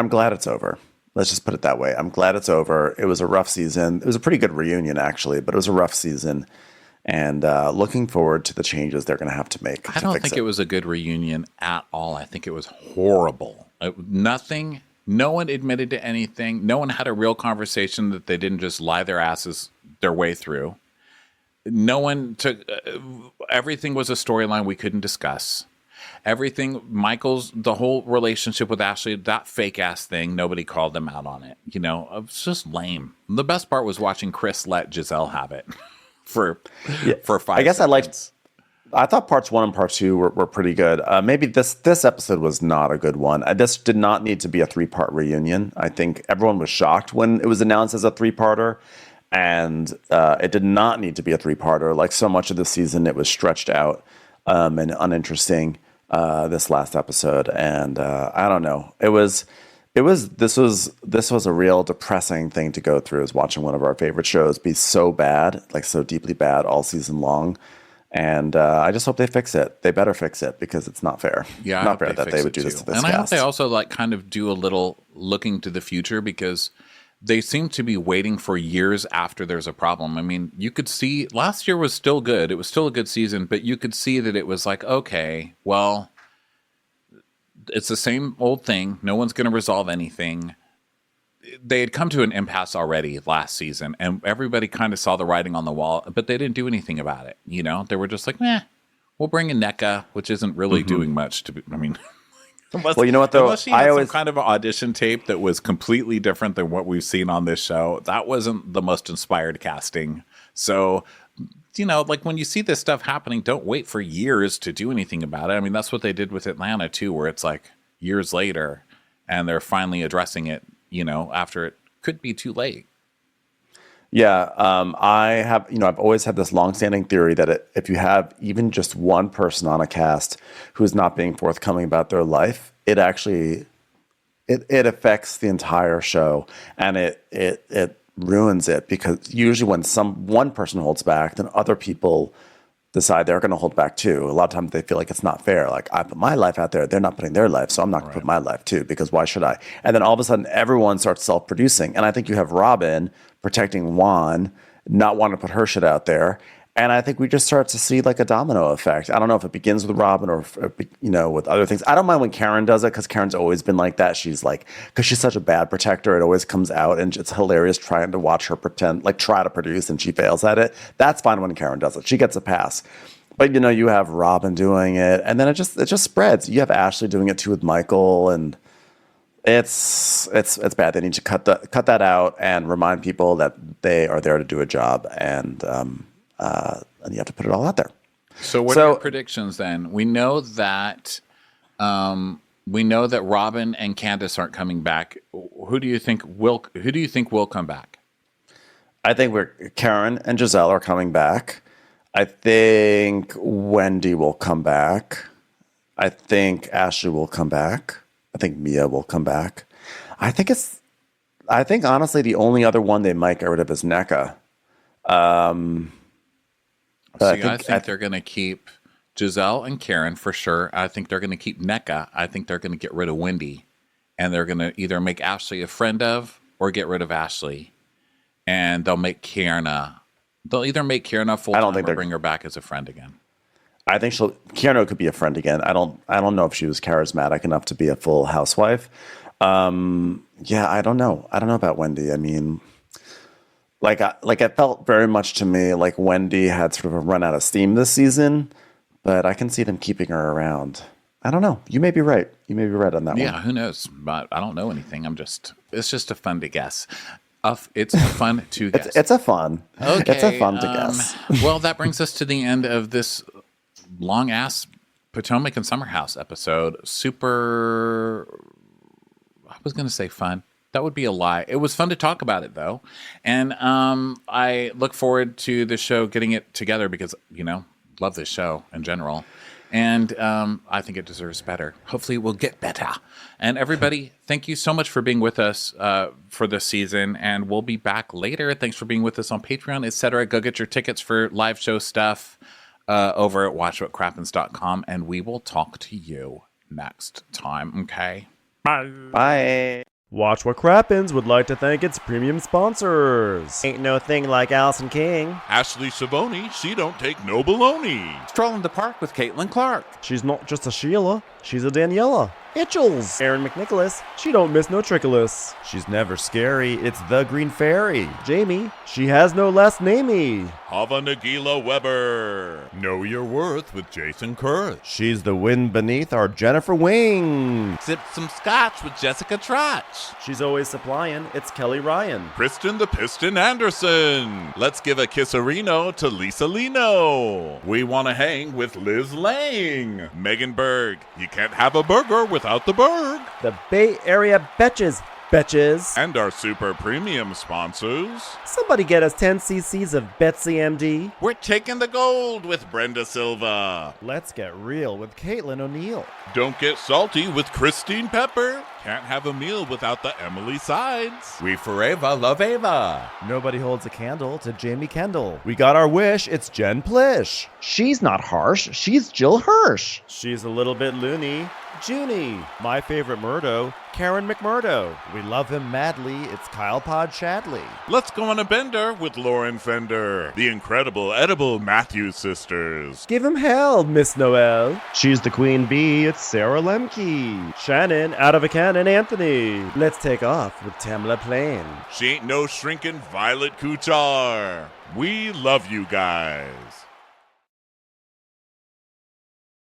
glad it's over. Let's just put it that way. I'm glad it's over. It was a rough season. It was a pretty good reunion, actually, but it was a rough season. And looking forward to the changes they're going to have to make. I don't think it was a good reunion at all. I think it was horrible. No one admitted to anything. No one had a real conversation that they didn't just lie their way through. No one took everything was a storyline we couldn't discuss. Everything, the whole relationship with Ashley, that fake ass thing, nobody called them out on it. You know, it was just lame. The best part was watching Chris let Giselle have it for 5 I guess seconds. I thought parts 1 and part 2 were pretty good. Maybe this episode was not a good one. This did not need to be a 3-part reunion. I think everyone was shocked when it was announced as a 3-parter. And it did not need to be a 3-parter. Like so much of the season, it was stretched out and uninteresting. This last episode, and I don't know. This was a real depressing thing to go through. Is watching one of our favorite shows be so bad, like so deeply bad, all season long. And I just hope they fix it. They better fix it because it's not fair. Yeah, not fair that they would do this to this cast. And I hope they also like kind of do a little looking to the future because they seem to be waiting for years after there's a problem. I mean, you could see last year was still good. It was still a good season, but you could see that it was like, okay, well, it's the same old thing. No one's going to resolve anything. They had come to an impasse already last season, and everybody kind of saw the writing on the wall, but they didn't do anything about it. You know, they were just like, we'll bring in NECA, which isn't really doing much to be, I mean... Well, you know what, though? Unless she had some kind of an audition tape that was completely different than what we've seen on this show, that wasn't the most inspired casting. So, you know, like when you see this stuff happening, don't wait for years to do anything about it. I mean, that's what they did with Atlanta, too, where it's like years later and they're finally addressing it, you know, after it could be too late. Yeah, I've always had this longstanding theory that if you have even just one person on a cast who's not being forthcoming about their life, it actually it affects the entire show, and it ruins it because usually when one person holds back, then other people decide they're going to hold back too. A lot of times they feel like it's not fair. Like I put my life out there, they're not putting their life, so I'm not going to put my life too because why should I? And then all of a sudden everyone starts self-producing, and I think you have Robyn protecting Juan, not wanting to put her shit out there. And I think we just start to see like a domino effect. I don't know if it begins with Robyn or, with other things. I don't mind when Karen does it because Karen's always been like that. She's like, because she's such a bad protector, it always comes out and it's hilarious trying to watch her pretend, like try to produce and she fails at it. That's fine when Karen does it. She gets a pass. But, you have Robyn doing it and then it just spreads. You have Ashley doing it too with Michael and it's bad. They need to cut that out and remind people that they are there to do a job and you have to put it all out there. So what are your predictions then? We know that Robyn and Candiace aren't coming back. Who do you think will come back? I think Karen and Giselle are coming back. I think Wendy will come back. I think Ashley will come back. I think Mia will come back. I think honestly the only other one they might get rid of is NECA. I think they're going to keep Giselle and Karen for sure. I think they're going to keep NECA. I think they're going to get rid of Wendy. And they're going to either make Ashley a friend of or get rid of Ashley. And they'll make Kierna. They'll either make Kierna full-time or bring her back as a friend again. I think Kierna could be a friend again. I don't know if she was charismatic enough to be a full housewife. I don't know. I don't know about Wendy. I mean, it felt very much to me like Wendy had sort of a run out of steam this season, but I can see them keeping her around. I don't know. You may be right. You may be right on that one. Yeah, who knows? But I don't know anything. It's just a fun to guess. It's fun to guess. It's a fun. Okay. It's a fun to guess. Well, that brings us to the end of this long-ass Potomac and Summer House episode. Super, I was going to say fun. That would be a lie. It was fun to talk about it, though. And I look forward to the show getting it together because, love this show in general. And I think it deserves better. Hopefully we'll get better. And everybody, thank you so much for being with us for this season. And we'll be back later. Thanks for being with us on Patreon, etc. Go get your tickets for live show stuff over at watchwhatcrappens.com. And we will talk to you next time. Okay? Bye. Watch What Crappens would like to thank its premium sponsors. Ain't no thing like Allison King. Ashley Savoni, she don't take no baloney. Stroll in the park with Caitlin Clark. She's not just a Sheila, she's a Daniela. Itchels. Aaron McNicholas, she don't miss no trickolas. She's never scary, it's the Green Fairy. Jamie, she has no last namey. Hava Nagila Weber. Know Your Worth with Jason Kurth. She's the wind beneath our Jennifer Wing. Sip some scotch with Jessica Trotch. She's always supplying, it's Kelly Ryan. Kristen the Piston Anderson. Let's give a kisserino to Lisa Lino. We want to hang with Liz Lang. Megan Berg. You can't have a burger without the Berg. The Bay Area Betches. And our super premium sponsors. Somebody get us 10 cc's of Betsy MD. We're taking the gold with Brenda Silva. Let's get real with Caitlin O'Neill. Don't get salty with Christine Pepper. Can't have a meal without the Emily Sides. We forever love Ava. Nobody holds a candle to Jamie Kendall. We got our wish, it's Jen Plish. She's not harsh, she's Jill Hirsch. She's a little bit loony. Junie. My favorite Murdo, Karen McMurdo. We love him madly, it's Kyle Pod Shadley. Let's go on a bender with Lauren Fender. The incredible edible Matthews sisters. Give him hell, Miss Noel. She's the queen bee, it's Sarah Lemke. Shannon, out of a cannon, Anthony. Let's take off with Tamla Plain. She ain't no shrinking Violet Kuchar. We love you guys.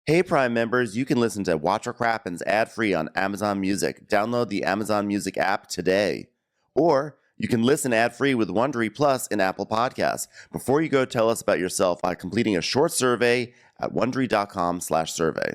Hey Prime members, you can listen to Watch What Crappens ad-free on Amazon Music. Download the Amazon Music app today. Or you can listen ad-free with Wondery Plus in Apple Podcasts. Before you go, tell us about yourself by completing a short survey at Wondery.com/survey.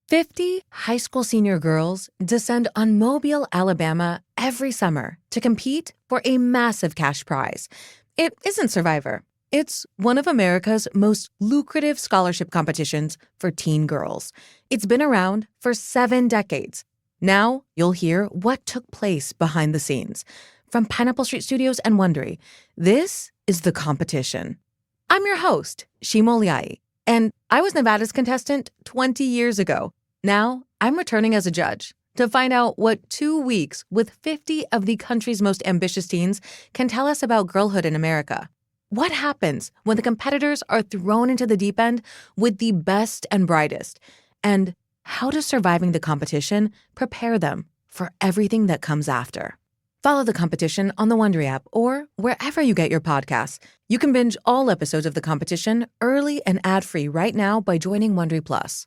50 high school senior girls descend on Mobile, Alabama every summer to compete for a massive cash prize. It isn't Survivor. It's one of America's most lucrative scholarship competitions for teen girls. It's been around for 7 decades. Now you'll hear what took place behind the scenes. From Pineapple Street Studios and Wondery, this is The Competition. I'm your host, Shimo Liai, and I was Nevada's contestant 20 years ago. Now I'm returning as a judge to find out what 2 weeks with 50 of the country's most ambitious teens can tell us about girlhood in America. What happens when the competitors are thrown into the deep end with the best and brightest? And how does surviving the competition prepare them for everything that comes after? Follow The Competition on the Wondery app or wherever you get your podcasts. You can binge all episodes of The Competition early and ad-free right now by joining Wondery Plus.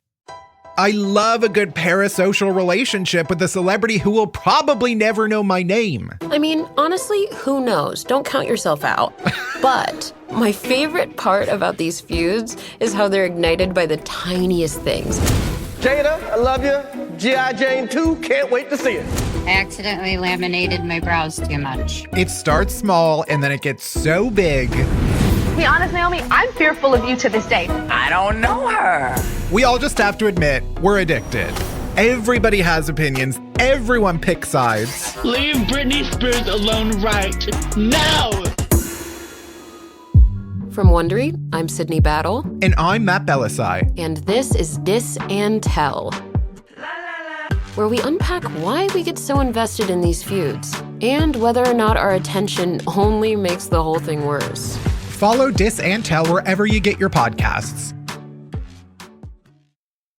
I love a good parasocial relationship with a celebrity who will probably never know my name. I mean, honestly, who knows? Don't count yourself out. But my favorite part about these feuds is how they're ignited by the tiniest things. Jada, I love you. G.I. Jane 2, can't wait to see it. I accidentally laminated my brows too much. It starts small and then it gets so big. To be honest, Naomi, I'm fearful of you to this day. I don't know her. We all just have to admit, we're addicted. Everybody has opinions. Everyone picks sides. Leave Britney Spears alone right now! From Wondery, I'm Sydney Battle. And I'm Matt Belisai. And this is Dis and Tell, where we unpack why we get so invested in these feuds and whether or not our attention only makes the whole thing worse. Follow Dis and Tell wherever you get your podcasts.